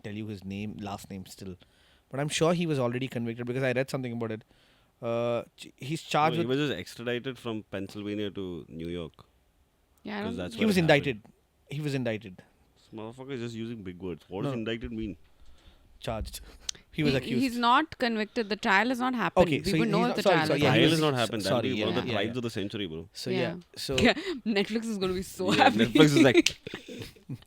tell you his last name still, but I'm sure he was already convicted because I read something about it. He's No, charged he with. was just extradited from Pennsylvania to New York. Yeah, I 'Cause don't that's He what was happened. indicted. He was indicted. This motherfucker is just using big words. What No. does indicted mean? Charged. He was accused. He's not convicted. The trial has not happened. Okay, we so would he's know not- if the sorry, trial sorry, has yeah, he Trial was- has not happened. That'll sorry, be one of the yeah, tribes yeah. of the century, bro. So Yeah. yeah. So Netflix is going to be so Yeah, happy. Netflix is like,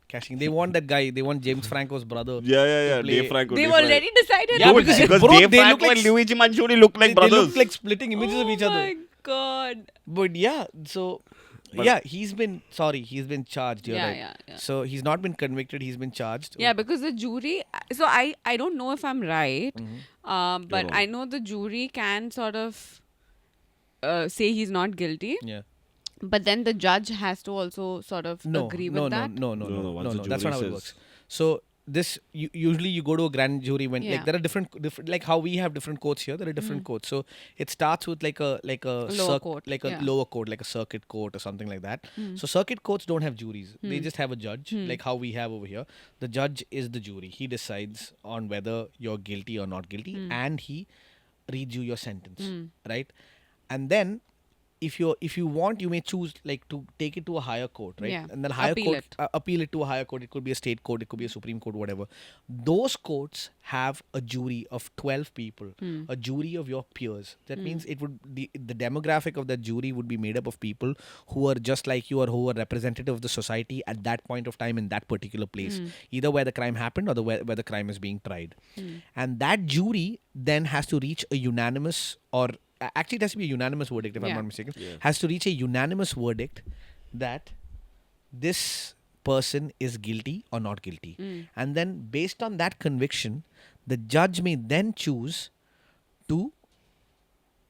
cashing. They want that guy. They want James Franco's brother. yeah. play- Dave Franco. They've Dave Franco. already decided. Yeah, on because that. because bro, Dave they look Franco like and Luigi Manchuri look like they brothers. look like splitting images of each Oh other. my god. But yeah, so But- yeah, he's been charged. You're Yeah, right. yeah. So he's not been convicted. He's been charged. Yeah, because the jury. So I don't know if I'm right, but wrong. I know the jury can sort of say he's not guilty, Yeah. but then the judge has to also sort of No. agree no. with No. that. No. No. No, No. no, No. once No. the That's not jury how it says- works. So this usually you go to a grand jury when Yeah. like there are different like how we have different courts here. There are different courts. So it starts with like a lower court, like a yeah. lower court, like a circuit court or something like that. So circuit courts don't have juries. They just have a judge, like how we have over here. The judge is the jury. He decides on whether you're guilty or not guilty, and he reads you your sentence, right? And then if you want, you may choose like to take it to a higher court, right? Yeah. And then higher Appeal court it. appeal it to a higher court. It could be a state court, it could be a Supreme Court, whatever. Those courts have a jury of 12 people, a jury of your peers. That means it would the demographic of that jury would be made up of people who are just like you or who are representative of the society at that point of time in that particular place, either where the crime happened or where the crime is being tried. And that jury then has to reach a unanimous actually it has to be a unanimous verdict if I'm Yeah. not mistaken. Yeah. Has to reach a unanimous verdict that this person is guilty or not guilty. And then based on that conviction, the judge may then choose to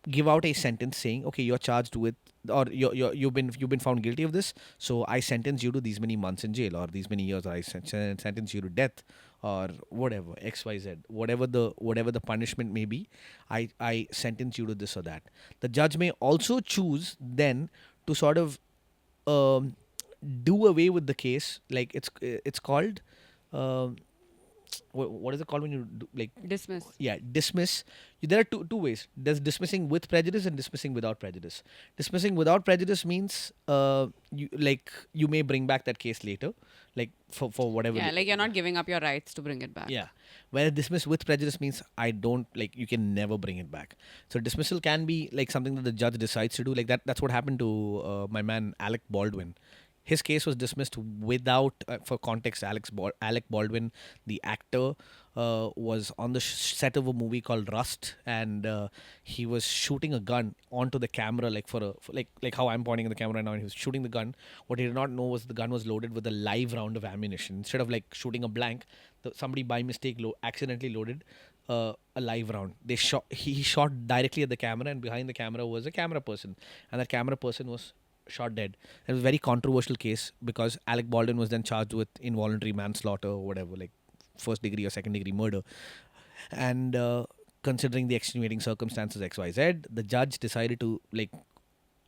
give out a sentence saying, okay, you're charged with or you've been found guilty of this, so I sentence you to these many months in jail or these many years, or I sentence you to death or whatever, XYZ, whatever the punishment may be, I sentence you to this or that. The judge may also choose then to sort of do away with the case, like it's called what is it called when you do, like Dismiss. dismiss. There are two ways. There's dismissing with prejudice and dismissing without prejudice. Dismissing without prejudice means you may bring back that case later, like for whatever. Yeah, like you're not giving up your rights to bring it back. Yeah. Whereas dismiss with prejudice means I don't like you can never bring it back. So dismissal can be like something that the judge decides to do. Like that's what happened to my man Alec Baldwin. His case was dismissed without, for context, Alec Baldwin, the actor, was on the set of a movie called Rust, and he was shooting a gun onto the camera, like like how I'm pointing at the camera right now, and he was shooting the gun. What he did not know was the gun was loaded with a live round of ammunition. Instead of like shooting a blank, somebody by mistake accidentally loaded a live round. He shot directly at the camera, and behind the camera was a camera person, and that camera person was shot dead. It was a very controversial case because Alec Baldwin was then charged with involuntary manslaughter or whatever, like first degree or second degree murder. And considering the extenuating circumstances XYZ, the judge decided to like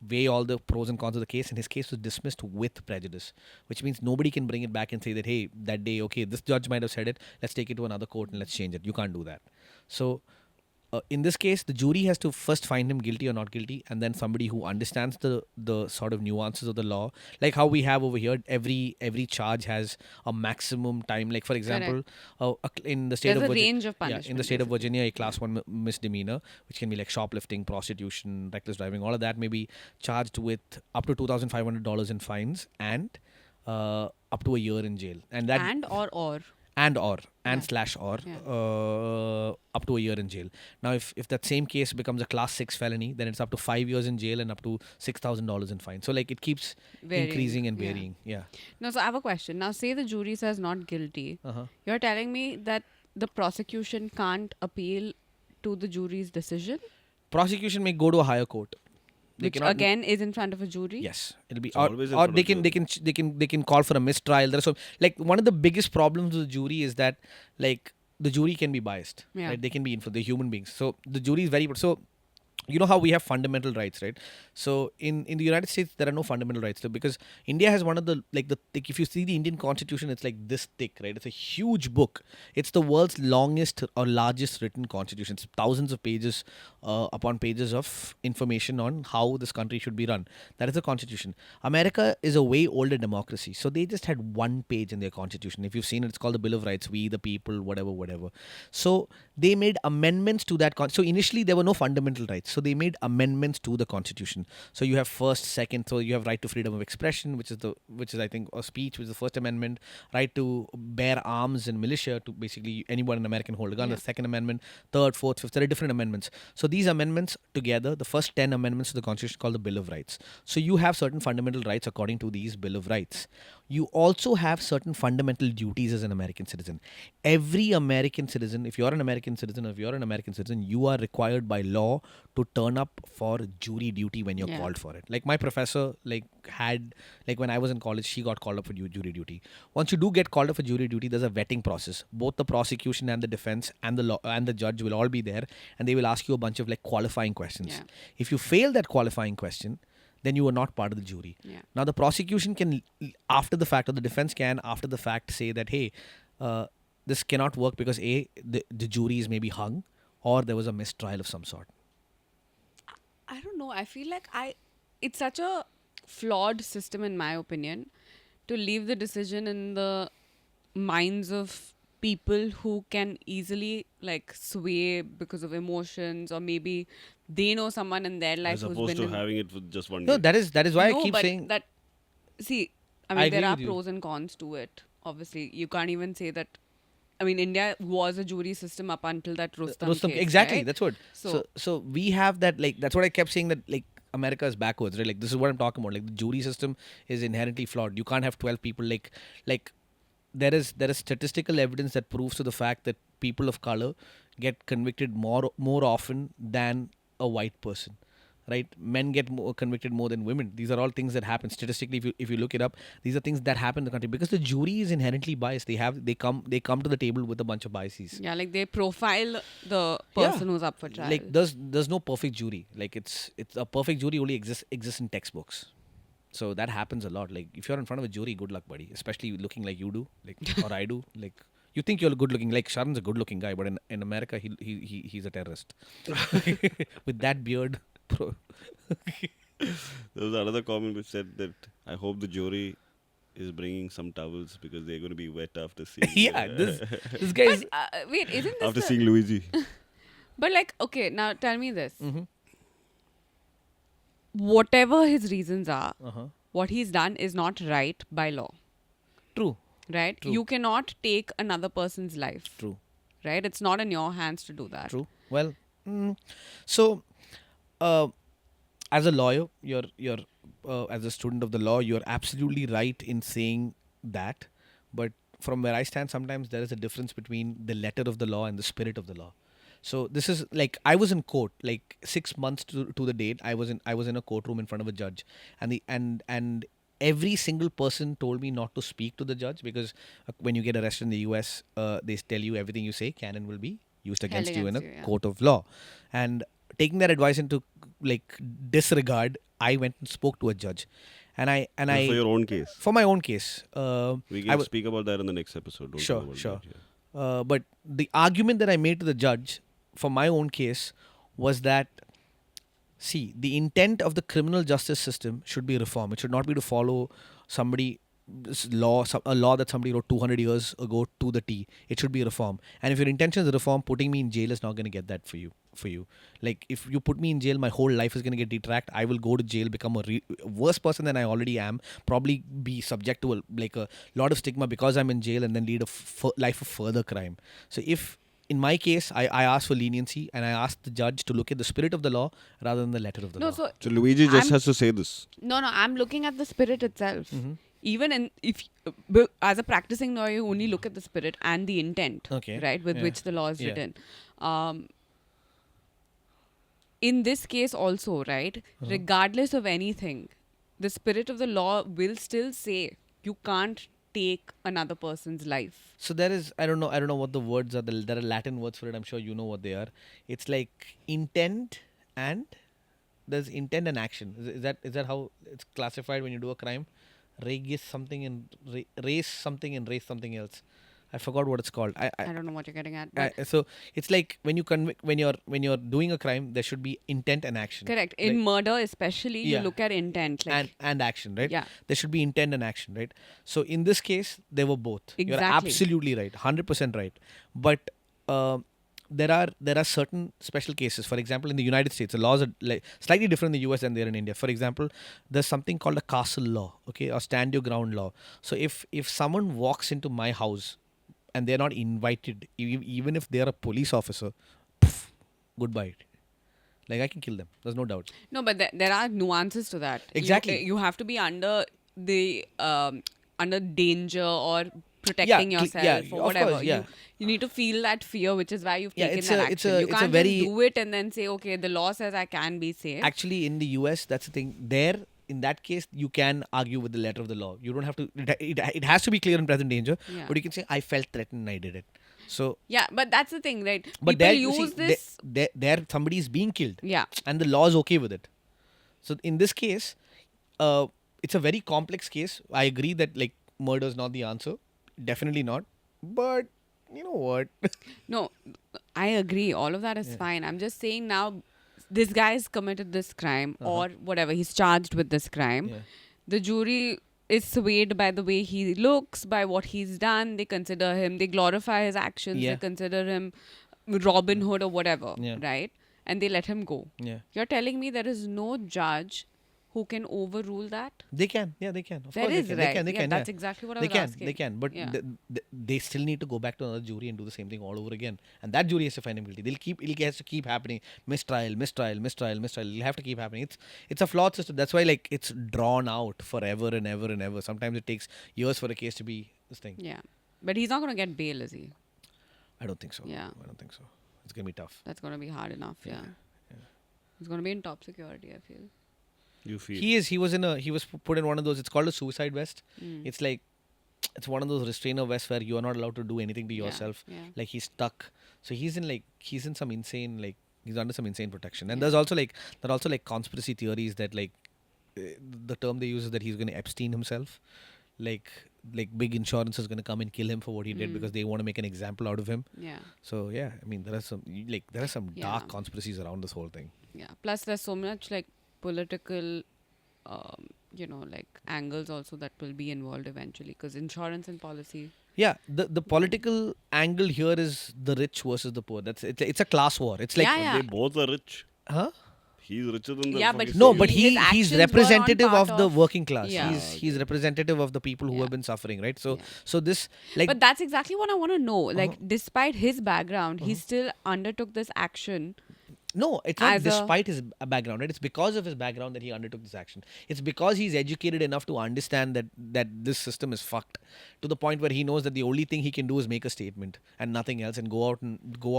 weigh all the pros and cons of the case, and his case was dismissed with prejudice, which means nobody can bring it back and say that, hey, that day, okay, this judge might have said it, let's take it to another court and let's change it. You can't do that. So in this case, the jury has to first find him guilty or not guilty, and then somebody who understands the sort of nuances of the law, like how we have over here. Every charge has a maximum time. Like for example, in the state There's of a Virginia, range of yeah, punishment. in the state of basically. Virginia, a class one misdemeanor, which can be like shoplifting, prostitution, reckless driving, all of that may be charged with up to $2,500 in fines and up to a year in jail, and that And or and Yeah. slash or Yeah. up to a year in jail. Now, if that same case becomes a class 6 felony, then it's up to 5 years in jail and up to $6,000 in fine. So like it keeps Varying. increasing and Yeah. varying. Yeah. No, so I have a question. Now, say the jury says not guilty. Uh-huh. You're telling me that the prosecution can't appeal to the jury's decision, Prosecution may go to a higher court. They which cannot. again is in front of a jury. Yes, it'll be It's always in or front they of can jury. they can call for a mistrial. There's so like one of the biggest problems with the jury is that like the jury can be biased. Yeah. Right? They can be they're human beings. So the jury is very so. You know how we have fundamental rights, right? So in the United States there are no fundamental rights because India has one of the like if you see the Indian Constitution, it's like this thick, right? It's a huge book. It's the world's longest or largest written constitution. It's thousands of pages upon pages of information on how this country should be run. That is the Constitution. America is a way older democracy, so they just had one page in their Constitution. If you've seen it, it's called the Bill of Rights. We the people, whatever. So they made amendments to that. So initially there were no fundamental rights. So they made amendments to the Constitution. So you have first, second. So you have right to freedom of expression, which is I think a speech, which is the First Amendment. Right to bear arms and militia, to basically anyone in America can hold a gun. Yeah. The Second Amendment, third, fourth, fifth. There are different amendments. So these amendments together, the first 10 amendments to the Constitution, called the Bill of Rights. So you have certain fundamental rights according to these Bill of Rights. You also have certain fundamental duties as an American citizen. Every American citizen, if you're an American citizen or if you're an American citizen, you are required by law to turn up for jury duty when you're Yeah. called for it. Like my professor, when I was in college, she got called up for jury duty. Once you do get called up for jury duty, there's a vetting process. Both the prosecution and the defense and the law and the judge will all be there, and they will ask you a bunch of like qualifying questions. Yeah. If you fail that qualifying question, then you are not part of the jury. Yeah. Now, the prosecution can, after the fact, or the defense can, after the fact, say that, hey, this cannot work because the jury is maybe hung, or there was a mistrial of some sort. I don't know. I feel like it's such a flawed system, in my opinion, to leave the decision in the minds of people who can easily like sway because of emotions, or maybe they know someone in their life As who's opposed been to in. having it with just one No, day. that is why No, I keep but saying. that. See, I I mean, agree there are with you. pros and cons to it. Obviously, you can't even say that. I mean, India was a jury system up until that Rustam case, Exactly, right? that's what. So we have that, like, that's what I kept saying, that like America is backwards, right? Like, this is what I'm talking about. Like, the jury system is inherently flawed. You can't have 12 people like there is statistical evidence that proves to the fact that people of color get convicted more often than a white person. Right, men get convicted more than women. These are all things that happen statistically. If you look it up, these are things that happen in the country because the jury is inherently biased. They come to the table with a bunch of biases. Yeah, like they profile the Yeah. person who's up for trial. Like there's no perfect jury. Like it's a perfect jury only exists in textbooks. So that happens a lot. Like if you're in front of a jury, good luck, buddy. Especially looking like you do, like or I do. Like you think you're good looking. Like Sharan's a good looking guy, but in America, he's a terrorist with that beard. There was another comment which said that I hope the jury is bringing some towels because they're going to be wet after seeing. Yeah, this guy is. But wait, isn't this after seeing Luigi. But like, okay, now tell me this. Mhm. Whatever his reasons are, Uh-huh. what he's done is not right by law, True. right? True. You cannot take another person's life, True. right? It's not in your hands to do that. True. Well, so as a lawyer, you're as a student of the law, you're absolutely right in saying that. But from where I stand, sometimes there is a difference between the letter of the law and the spirit of the law. So this is like I was in court like 6 months to the date. I was in a courtroom in front of a judge, and every single person told me not to speak to the judge because when you get arrested in the U.S., they tell you everything you say can and will be used against you in a against you, yeah. court of law. And taking that advice into like disregard, I went and spoke to a judge, and This is for your own case. for my own case. We I can w- speak about that in the next episode. Don't Sure, talk about sure. that here. But the argument that I made to the judge for my own case was that, see, the intent of the criminal justice system should be reform. It should not be to follow somebody a law that somebody wrote 200 years ago to the T. It should be reform. And if your intention is reform, putting me in jail is not going to get that for you. Like if you put me in jail, my whole life is going to get detract. I will go to jail, become a worse person than I already am. Probably be subject to a lot of stigma because I'm in jail, and then lead a life of further crime. So if in my case, I asked for leniency, and I asked the judge to look at the spirit of the law rather than the letter of the No, law. so So Luigi just I'm- has to say this. no, I'm looking at the spirit itself. Mm-hmm. Even as a practicing lawyer, you only look at the spirit and the intent, Okay. right, with Yeah. which the law is Yeah. written. In this case, also, right, regardless of anything, the spirit of the law will still say you can't take another person's life. So there is, I don't know what the words are. There are Latin words for it. I'm sure you know what they are. It's like intent and there's intent and action. Is that how it's classified when you do a crime? Regis something and race something and race something else. I forgot what it's called. I don't know what you're getting at. But So it's like when you when you're doing a crime, there should be intent and action. correct. In murder, especially, Yeah. you look at intent. Like, and action, right? Yeah. There should be intent and action, right? So in this case, they were both. You're Exactly. absolutely right, 100% right. But there are certain special cases. For example, in the United States, the laws are like slightly different in the US than they are in India. For example, there's something called a castle law, okay, or stand your ground law. So if someone walks into my house and they're not invited, even if they're a police officer, poof, goodbye. Like I can kill them. There's no doubt. no, but there are nuances to that. Exactly. You have to be under the under danger or protecting yourself or of whatever. course, yeah. You need to feel that fear, which is why you've Yeah, taken it's that a- action. it's a- You it's a can't very- just do it and then say, okay, the law says I can be safe. Actually, in the US, that's the thing. There, in that case, you can argue with the letter of the law. You don't have to. It has to be clear and present danger. Yeah. But you can say, "I felt threatened and I did it." So, Yeah, but that's the thing, right? but People there, you use see, this. there somebody is being killed, Yeah. and the law is okay with it. So in this case, it's a very complex case. I agree that like murder is not the answer. Definitely not. But you know what? No, I agree. All of that is fine. I'm just saying now, this guy's committed this crime or whatever. He's charged with this crime. Yeah. The jury is swayed by the way he looks, by what he's done. They consider him, they glorify his actions. Yeah. They consider him Robin Hood or whatever, Yeah. right? And they let him go. Yeah, You're telling me there is no judge who can overrule that? they can. Yeah, they can. Of There course is, they can. right? They can. They Yeah, can. that's yeah. exactly what I They was can, asking. they can, but Yeah. they still need to go back to another jury and do the same thing all over again, and that jury has to find him guilty. It has to keep happening, mistrial. It'll have to keep happening. It's a flawed system. That's why like it's drawn out forever and ever and ever. Sometimes it takes years for a case to be this thing. Yeah. But he's not going to get bail, is he? I don't think so. Yeah. I don't think so. It's gonna be tough. That's going to be hard enough, yeah. Yeah. He's going to be in top security, I feel. You feel. He was put in one of those. It's called a suicide vest. Mm. It's like it's one of those restrainer vests where you are not allowed to do anything to Yeah, yourself. yeah. Like he's stuck. So he's in some insane he's under some insane protection. And Yeah. there are also like conspiracy theories that the term they use is that he's going to Epstein himself. Like big insurance is going to come and kill him for what he did because they want to make an example out of him. Yeah. So yeah, I mean there are some Yeah. dark conspiracies around this whole thing. Yeah. Plus, there's so much like political, angles also that will be involved eventually because insurance and policy. Yeah, the political angle here is the rich versus the poor. It's a class war. It's like Yeah, yeah. They both are rich. huh? He's richer than the Yeah, but fucking No, CEO. but His he's actions were on representative part of the of- working class. Yeah. He's representative of the people who Yeah. have been suffering, right? So Yeah. so this like But that's exactly what I want to know. Like, despite his background, he still undertook this action. no, it's not as a- despite his background, right? It's because of his background that he undertook this action. It's because he's educated enough to understand that this system is fucked to the point where he knows that the only thing he can do is make a statement and nothing else and go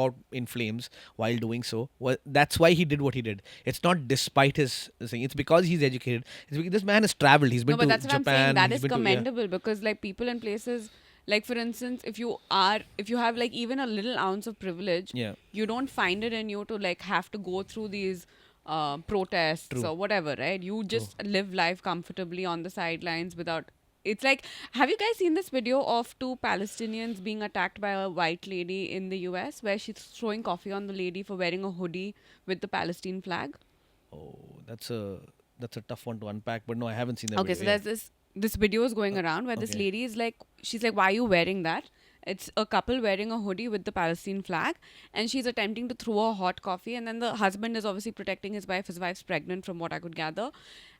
out in flames while doing so. Well, that's why he did what he did. It's not despite his thing. It's because he's educated. It's because this man has traveled. He's been No, but to that's what Japan. I'm saying. That he's is been to- yeah. commendable because, like, people in places Like for instance, if you have like even a little ounce of privilege, Yeah. you don't find it in you to like have to go through these protests True. or whatever, right? You True. just live life comfortably on the sidelines without. It's like, have you guys seen this video of two Palestinians being attacked by a white lady in the US where she's throwing coffee on the lady for wearing a hoodie with the Palestine flag? Oh, that's a tough one to unpack. But no, I haven't seen that Okay, video. so Yeah. there's this video is going around where this Okay. lady is like, she's like, why are you wearing that? It's a couple wearing a hoodie with the Palestine flag, and she's attempting to throw a hot coffee, and then the husband is obviously protecting his wife. His wife's pregnant, from what I could gather,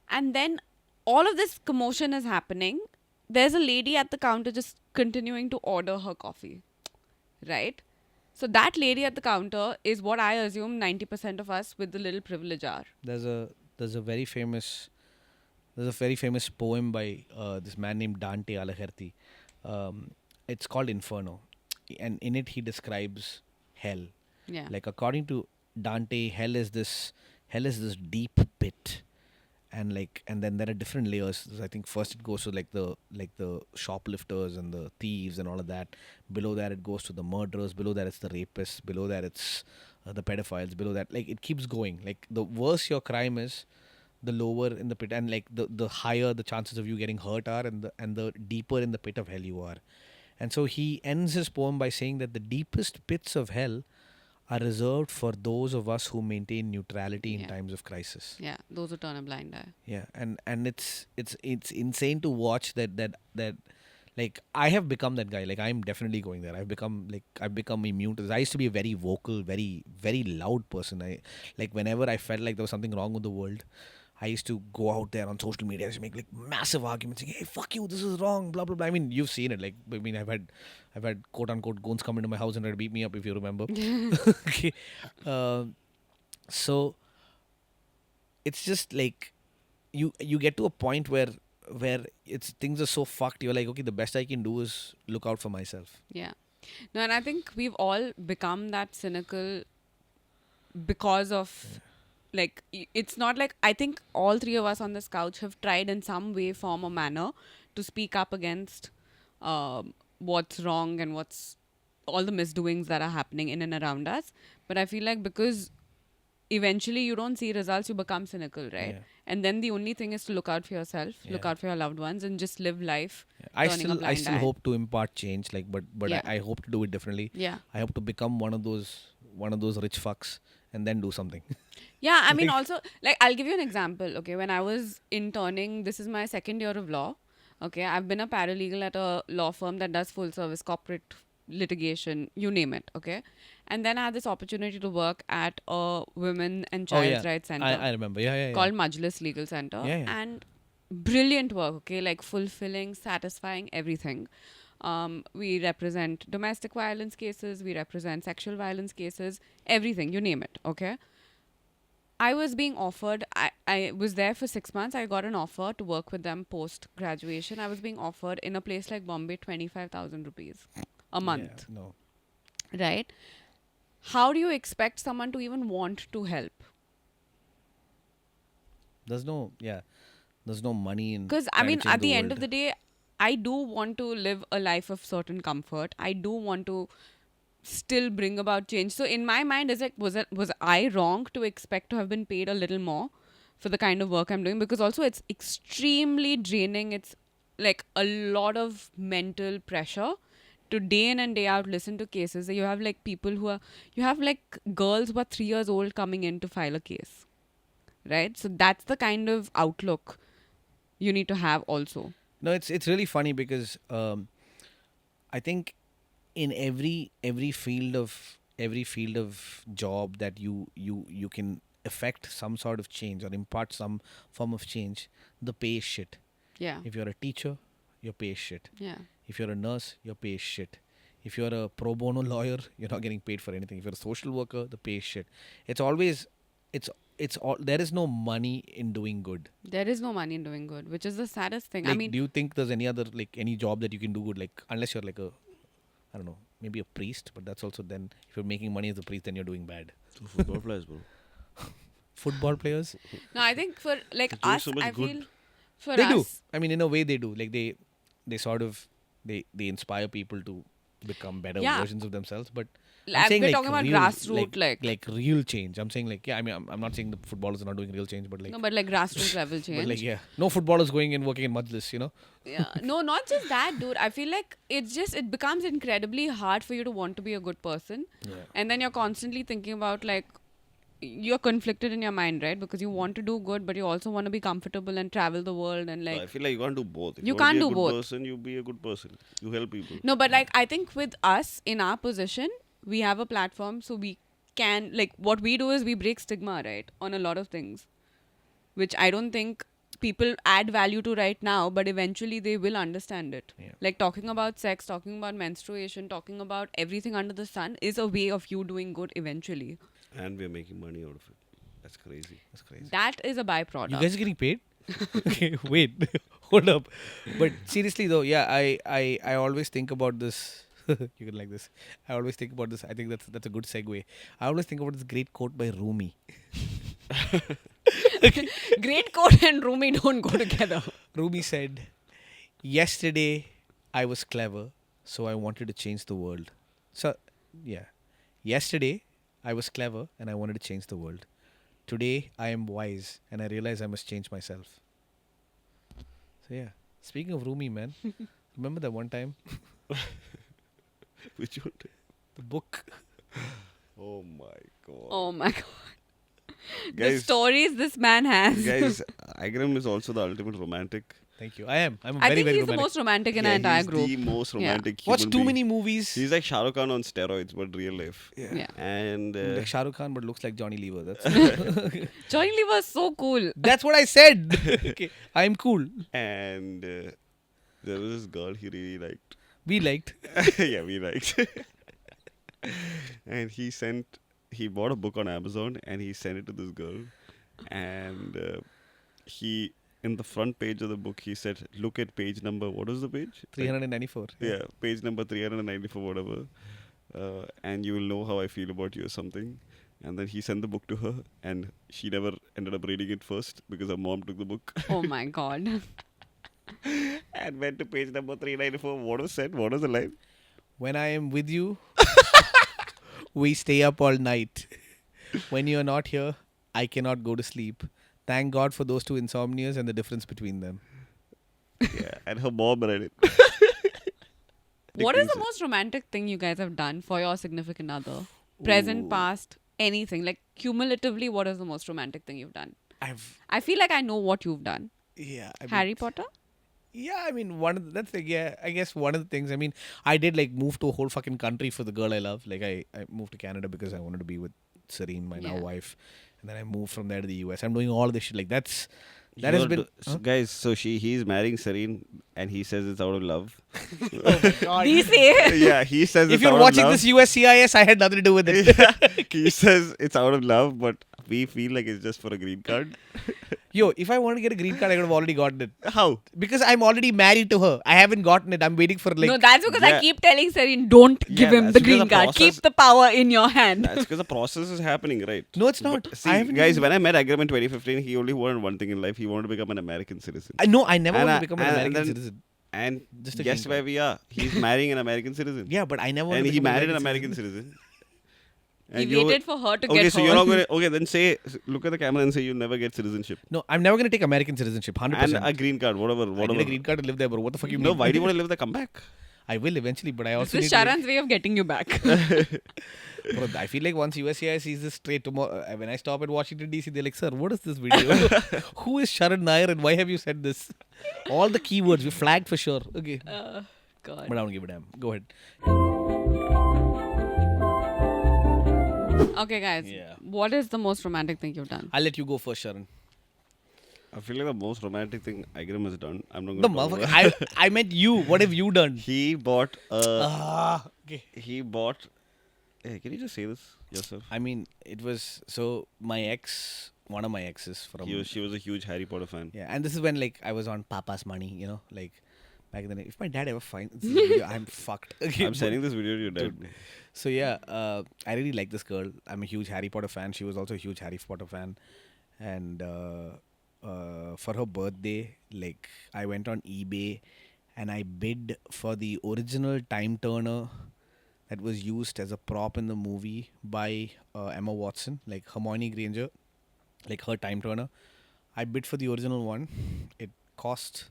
and then all of this commotion is happening. There's a lady at the counter just continuing to order her coffee, right? So that lady at the counter is what I assume 90% of us with the little privilege are. There's a there's a very famous there's a very famous poem by this man named Dante Alighieri. It's called Inferno, and in it he describes hell. Yeah. Like according to Dante, hell is this deep pit, and then there are different layers. I think first it goes to like the shoplifters and the thieves and all of that. Below that it goes to the murderers. Below that it's the rapists. Below that it's the pedophiles. Below that, like, it keeps going. Like the worse your crime is, the lower in the pit, and like the higher the chances of you getting hurt are, and the deeper in the pit of hell you are. And so he ends his poem by saying that the deepest pits of hell are reserved for those of us who maintain neutrality in Yeah. times of crisis. Yeah. Those who turn a blind eye. Yeah, and it's insane to watch that like I have become that guy. Like I'm definitely going there. I've become immune to this. I used to be a very vocal, very very loud person. I like whenever I felt like there was something wrong with the world, I used to go out there on social media and make like massive arguments, saying, "Hey, fuck you! This is wrong." Blah blah blah. I mean, you've seen it. Like, I mean, I've had quote unquote goons come into my house and try to beat me up, if you remember. Okay, uh, so it's just like you get to a point where it's things are so fucked. You're like, okay, the best I can do is look out for myself. Yeah. No, and I think we've all become that cynical because of like it's not like I think all three of us on this couch have tried in some way, form, or manner to speak up against what's wrong and what's all the misdoings that are happening in and around us. But I feel like because eventually you don't see results, you become cynical, right? Yeah. And then the only thing is to look out for yourself, look Yeah. out for your loved ones, and just live life Yeah. I turning a still I blind still eye. hope to impart change. Like, but Yeah. I hope to do it differently. Yeah. I hope to become one of those rich fucks and then do something. Yeah, I mean, Like- also, like, I'll give you an example. Okay, when I was interning, this is my second year of law. Okay, I've been a paralegal at a law firm that does full service corporate litigation, you name it. Okay, and then I had this opportunity to work at a women and Oh, child's yeah. rights center I remember. Yeah. called Majlis Legal Center, Yeah, yeah. and brilliant work. Okay, like fulfilling, satisfying, everything. We represent domestic violence cases, we represent sexual violence cases, everything, you name it. Okay. I was being offered, I was there for 6 months. I got an offer to work with them post graduation. I was being offered in a place like Bombay 25,000 rupees a month, Yeah, no. right? How do you expect someone to even want to help? There's no money in Because, I trying to mean, change at the end world. of the day, I do want to live a life of certain comfort. I do want to still bring about change. So in my mind, is like, was I wrong to expect to have been paid a little more for the kind of work I'm doing? Because also it's extremely draining. It's like a lot of mental pressure to day in and day out listen to cases. You have like you have like girls who are 3 years old coming in to file a case, right? So that's the kind of outlook you need to have also. No, it's really funny because I think in every field of job that you can affect some sort of change or impart some form of change, the pay is shit. Yeah. If you're a teacher, your pay is shit. Yeah. If you're a nurse, your pay is shit. If you're a pro bono lawyer, you're not getting paid for anything. If you're a social worker, the pay is shit. It's always it's all there is no money in doing good. There is no money in doing good, which is the saddest thing. Like, I mean, do you think there's any other like any job that you can do good? Like, unless you're like a, I don't know, maybe a priest, but that's also then if you're making money as a priest, then you're doing bad. So football players, bro. Football players, no, I think for like They're doing us, so much I good. feel for they us, do. I mean, in a way, they do. Like they sort of they inspire people to become better Yeah. versions of themselves. But I'm Like, saying we're like talking about real, grassroots, like real change. I'm saying like, yeah, I mean, I'm not saying the footballers are not doing real change, but like, no, but like grassroots level but like, change. yeah, no footballers going and working in Majlis, you know. Yeah, no, not just that, dude. I feel like it becomes incredibly hard for you to want to be a good person, Yeah. and then you're constantly thinking about like you're conflicted in your mind, right? Because you want to do good, but you also want to be comfortable and travel the world and So I like feel like you can't do both. If you you want to can't be a do good both. person, you be a good person. You help people. No, but like I think with us in our position, we have a platform, so we can like what we do is we break stigma, right, on a lot of things, which I don't think people add value to right now, but eventually they will understand it. Yeah. Like talking about sex, talking about menstruation, talking about everything under the sun is a way of you doing good eventually. And we're making money out of it. That's crazy. That's crazy. That is a You byproduct. guys are getting paid? Okay, wait, hold up. But seriously though, yeah, I always think about this. You can like this. I always think about this. I think that's a good segue. I always think about this great quote by Rumi. Great coat and Rumi don't go together. Rumi said, "Yesterday I was clever, so I wanted to change the world." So, yeah, yesterday I was clever and I wanted to change the world. Today I am wise and I realize I must change myself. So yeah, speaking of Rumi, man, remember that one time Which one? the book. Oh my god. Oh my god. The Guys, stories this man has. guys, Agrim is also the ultimate romantic. Thank you. I'm a I very think very he's the romantic. most romantic in Yeah, our entire he's group. the most Yeah. romantic Watch human too being. many movies. He's like Shah Rukh Khan on steroids, but real life. Yeah. And Like Shah Rukh Khan, but looks like Johnny Lever. That's Johnny Lee was so cool. that's what I said. Okay, I'm cool. and there was this girl he really liked. We liked. Yeah, we liked. And he bought a book on Amazon and he sent it to this girl. And he, in the front page of the book, he said, "Look at page number." What was the page? 394. Yeah, page number 394, whatever. And you will know how I feel about you or something. And then he sent the book to her, and she never ended up reading it first because her mom took the book Oh my god. and went to page number 394. What was said? What was the line? When I am with you, we stay up all night. When you are not here, I cannot go to sleep. Thank God for those two insomnias and the difference between them. Yeah, and her mom read it. What is the Dickinson. most romantic thing you guys have done for your significant other? Present, Ooh. past, anything. Like cumulatively, what is the most romantic thing you've done? I've I feel like I know what you've done. yeah. I mean, Harry Potter? Yeah, I mean, that's like, yeah, I guess one of the things. I mean, I did like move to a whole fucking country for the girl I love. Like, I moved to Canada because I wanted to be with Serene, my now Yeah. wife, and then I moved from there to the US. I'm doing all this shit. Like, that has been. So guys, so he's marrying Serene and he says it's out of love. DC. Yeah, he says If it's you're out watching of love. this USCIS, I had nothing to do with it. He says it's out of love, but we feel like it's just for a green card. Yo, if I wanted to get a green card, I could have already gotten it. How? Because I'm already married to her. I haven't gotten it. I'm waiting for like. No, that's because I Yeah. keep telling Serene, don't give Yeah, him that's the because green the card. process- Keep the power in your hand. That's because the process is happening, right? No, it's not. But see, I haven't guys, even- when I met Agrim in 2015, he only wanted one thing in life. He wanted to become an American citizen. No, I never And want I- to become an and American then- citizen. And Just a guess green where card. we are. He's marrying an American citizen. Yeah, but I never want And to he become married an American American citizen. He And you- waited for her to Okay, get so her. you're not going to. Okay, then say, look at the camera and say you'll never get citizenship. No, I'm never going to take American citizenship. 100%. And a green card, whatever. I need whatever. a green card to live there, but what the fuck you No, mean? why do you want to live there? Come back. I will eventually, but I This also is need to, like, Sharan's way of getting you back. bro, I feel like once USCIS sees this straight tomorrow, when I stop at Washington DC, they're like, "Sir, what is this video? Who is Sharan Nair and why have you said this?" All the keywords we flagged for sure. Okay, God. but I don't give a damn. Go ahead. Okay, guys. Yeah. What is the most romantic thing you've done? I'll let you go first, Sharan. I feel like the most romantic thing Agrim has done. I'm not going The to talk motherfucker. about. I meant you. What have you done? He bought Okay. He bought. Hey, can you just say this yourself? I mean, it was so my ex, one of my exes from. She was a huge Harry Potter fan. Yeah, and this is when like I was on Papa's money, you know, like back in the day. If my dad ever finds this video, I'm fucked. Okay, I'm sending this video to your dad. Dude. So yeah, I really like this girl. I'm a huge Harry Potter fan. She was also a huge Harry Potter fan, and for her birthday, like I went on eBay and I bid for the original time turner that was used as a prop in the movie by Emma Watson, like Hermione Granger, like her time turner. I bid for the original one. It cost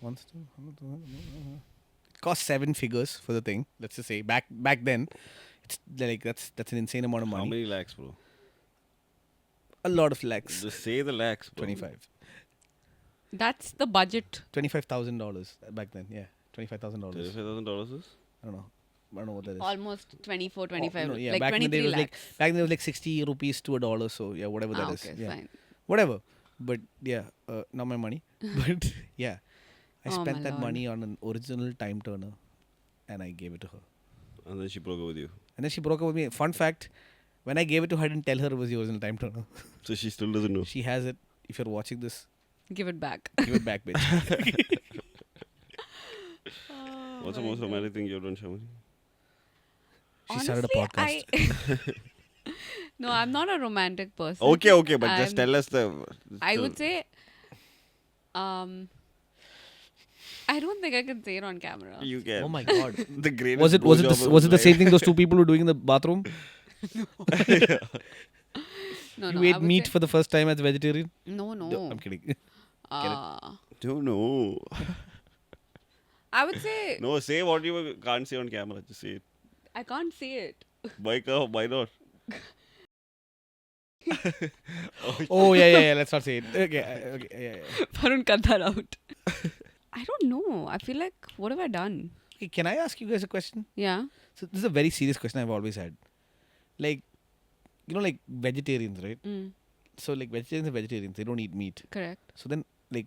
it cost seven figures for the thing. Let's just say back then, it's like that's an insane amount of How money. many lakhs, bro? A lot of lakhs. Just say the lakhs, bro. 25. That's the budget. $25,000 back then. Yeah, $25,000. $35,000 is? I don't know. I don't know what that is. Almost 24, Oh, 25, no, yeah, like back in the day 23 it was like lakhs. back then it was like 60 rupees to $1. So yeah, whatever that is. Okay, Yeah, fine. whatever. But yeah, not my money. But yeah, I Oh, spent my that lord. money on an original time turner, and I gave it to her. And then she broke up with you. And then she broke up with me. Fun fact: when I gave it to her, I didn't tell her it was the original time turner. So she still doesn't know. She has it. If you're watching this, Give it back. give it back, bitch. What's the most romantic thing you've done, Shyamolie? She started a Honestly, podcast. No, I'm not a romantic person. Okay, but just I'm- tell us the. I would say, I don't think I can say it on camera. You can. Oh my god. The greatest. Was it blowjob the of same life. thing those two people were doing in the bathroom? No, You I ate would meat say- for the first time as a vegetarian? No, no. No, I'm kidding. Don't know. I would say No, say what you can't say on camera. Just say it. I can't say it. Why not? Oh yeah. Let's not say it. Okay, yeah. Varun, cut that out. I don't know. I feel like, what have I done? Okay, can I ask you guys a question? Yeah. So this is a very serious question I've always had. Like, like vegetarians, right? Mm, So like vegetarians are vegetarians. They don't eat meat. correct. So then, like,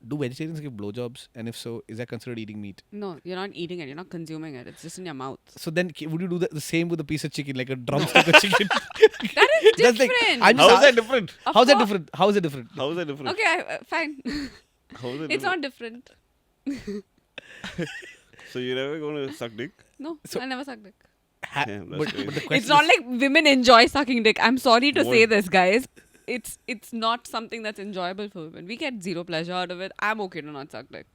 do vegetarians give blowjobs? And if so, is that considered eating meat? No, you're not eating it. You're not consuming it. It's just in your mouth. So then, would you do the same with a piece of chicken, like a drumstick of chicken? That is That's like- different. I'm How just is that different? Of How's that course- different? How is it different? How is that different? Okay, fine. How is that It's different? not different. So you're never gonna suck dick? No, So- I never sucked dick. Damn, that's but crazy. the question It's not is- like women enjoy sucking dick. I'm sorry to say What? this, guys. It's not something that's enjoyable for women. We get zero pleasure out of it. I'm okay to not suck dick.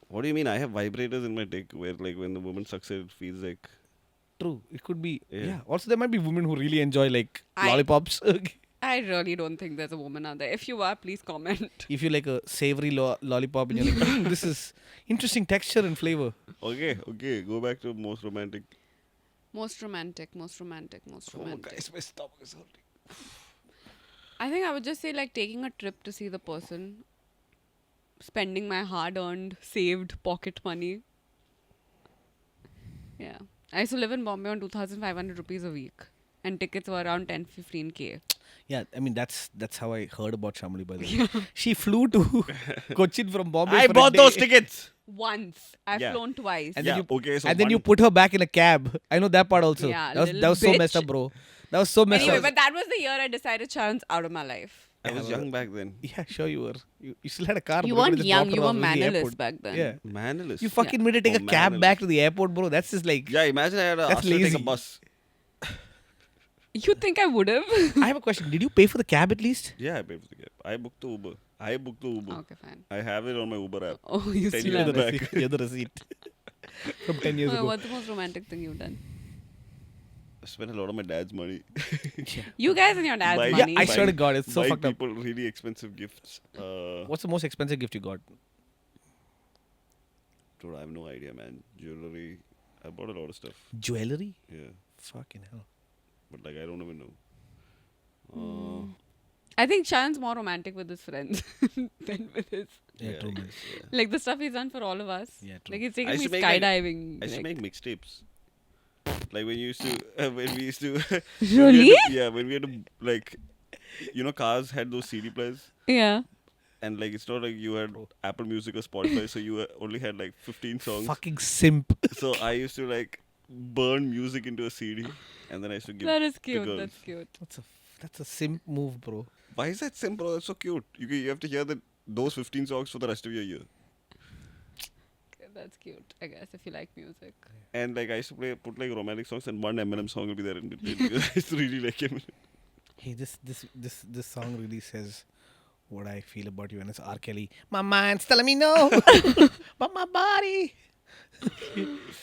What do you mean? I have vibrators in my dick where, like, when the woman sucks it, it feels like. True. It could be. Yeah. Yeah. Also, there might be women who really enjoy like I- lollipops. I really don't think there's a woman out there. If you are, please comment. If you like a savory lollipop and you're like, this is interesting texture and flavor. Okay. Go back to most romantic. Most romantic. Oh, guys, my stomach is hurting. I think I would just say like taking a trip to see the person, spending my hard-earned, saved pocket money. Yeah. I used to live in Bombay on 2,500 rupees a week. And tickets were around 10-15K. Yeah, I mean that's how I heard about Shyamolie, by the way. She flew to Cochin from Bombay. I for a bought day. those tickets. Once. I've Yeah. flown twice. And Yeah, then you, okay, so and then you one- put her back in a cab. I know that part also. Yeah, that was little so messed bitch. up, bro. That was so messed Anyway, up. but that was the year I decided Sharan's out of my life. I was young back then. Yeah, sure you were. You still had a car. You but weren't just young, dropped you her were off at the mannerless airport. back then. Yeah. Mannerless. You fucking made her take Oh, a cab back mannerless. to the airport, bro. That's just like. Yeah, imagine I had That's asked her to take lazy. a bus. You think I would have? I have a question. Did you pay for the cab at least? Yeah, I paid for the cab. I booked the Uber. Okay, fine. I have it on my Uber app. Oh, you 10 still years have back. it. You have the receipt. From 10 years Oh, ago. what's the most romantic thing you've done? I spent a lot of my dad's money. You guys and your dad's Buy- money. Yeah, I swear to God, it's so Buy fucked up. people really expensive gifts. What's the most expensive gift you got? Dude, I have no idea, man. Jewelry. I bought a lot of stuff. Jewelry? Yeah, Fucking hell. but like I don't even know. I think Sharan's more romantic with his friends than with his. Yeah, true, man. Like the stuff he's done for all of us. Yeah, true. Like he's I taken used me to make, like- skydiving. I used to like- make mixtapes. Like when you used to, when we used to. Really? When we had to like, cars had those CD players, Yeah. and like it's not like you had Apple Music or Spotify, so you only had like 15 songs. Fucking simp. So I used to like burn music into a CD, and then I used to give. That is to cute. girls. That's cute. That's a simp move, bro. Why is that simple? That's so cute. You have to hear those 15 songs for the rest of your year. Okay, that's cute, I guess, if you like music. And like I used to put like romantic songs, and one Eminem song will be there in between because I used to really like Eminem. Hey, this song really says what I feel about you, and it's R. Kelly. My mind's telling me no, but my body.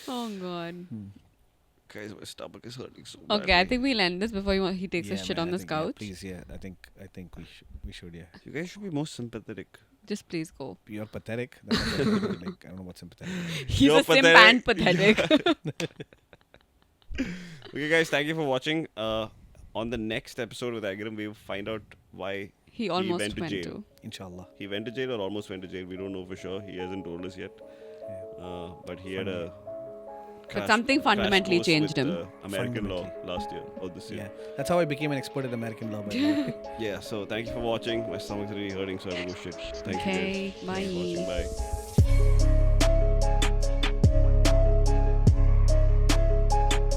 Oh God. Guys, my stomach is hurting so badly. Okay, I think we'll end this before he takes a shit man, on I this think, couch. please, I think we should. Yeah, You guys should be more sympathetic. Just please go. you're pathetic. That's what I don't like, I don't know what's sympathetic. He's You're a simp and pathetic. Okay, guys, thank you for watching. On the next episode with Agrim, we'll find out why He almost went to went jail. to. Inshallah. he went to jail or almost went to jail. We don't know for sure. He hasn't told us yet. But he had a crash, something crash fundamentally course changed with, him. American law Fundamentally. last year or this year. Yeah, that's how I became an expert in American law. By the way. Yeah. So thank you for watching. My stomach's really hurting, so I have to go shit. Thank you Okay, guys. Thanks for watching. bye. Bye.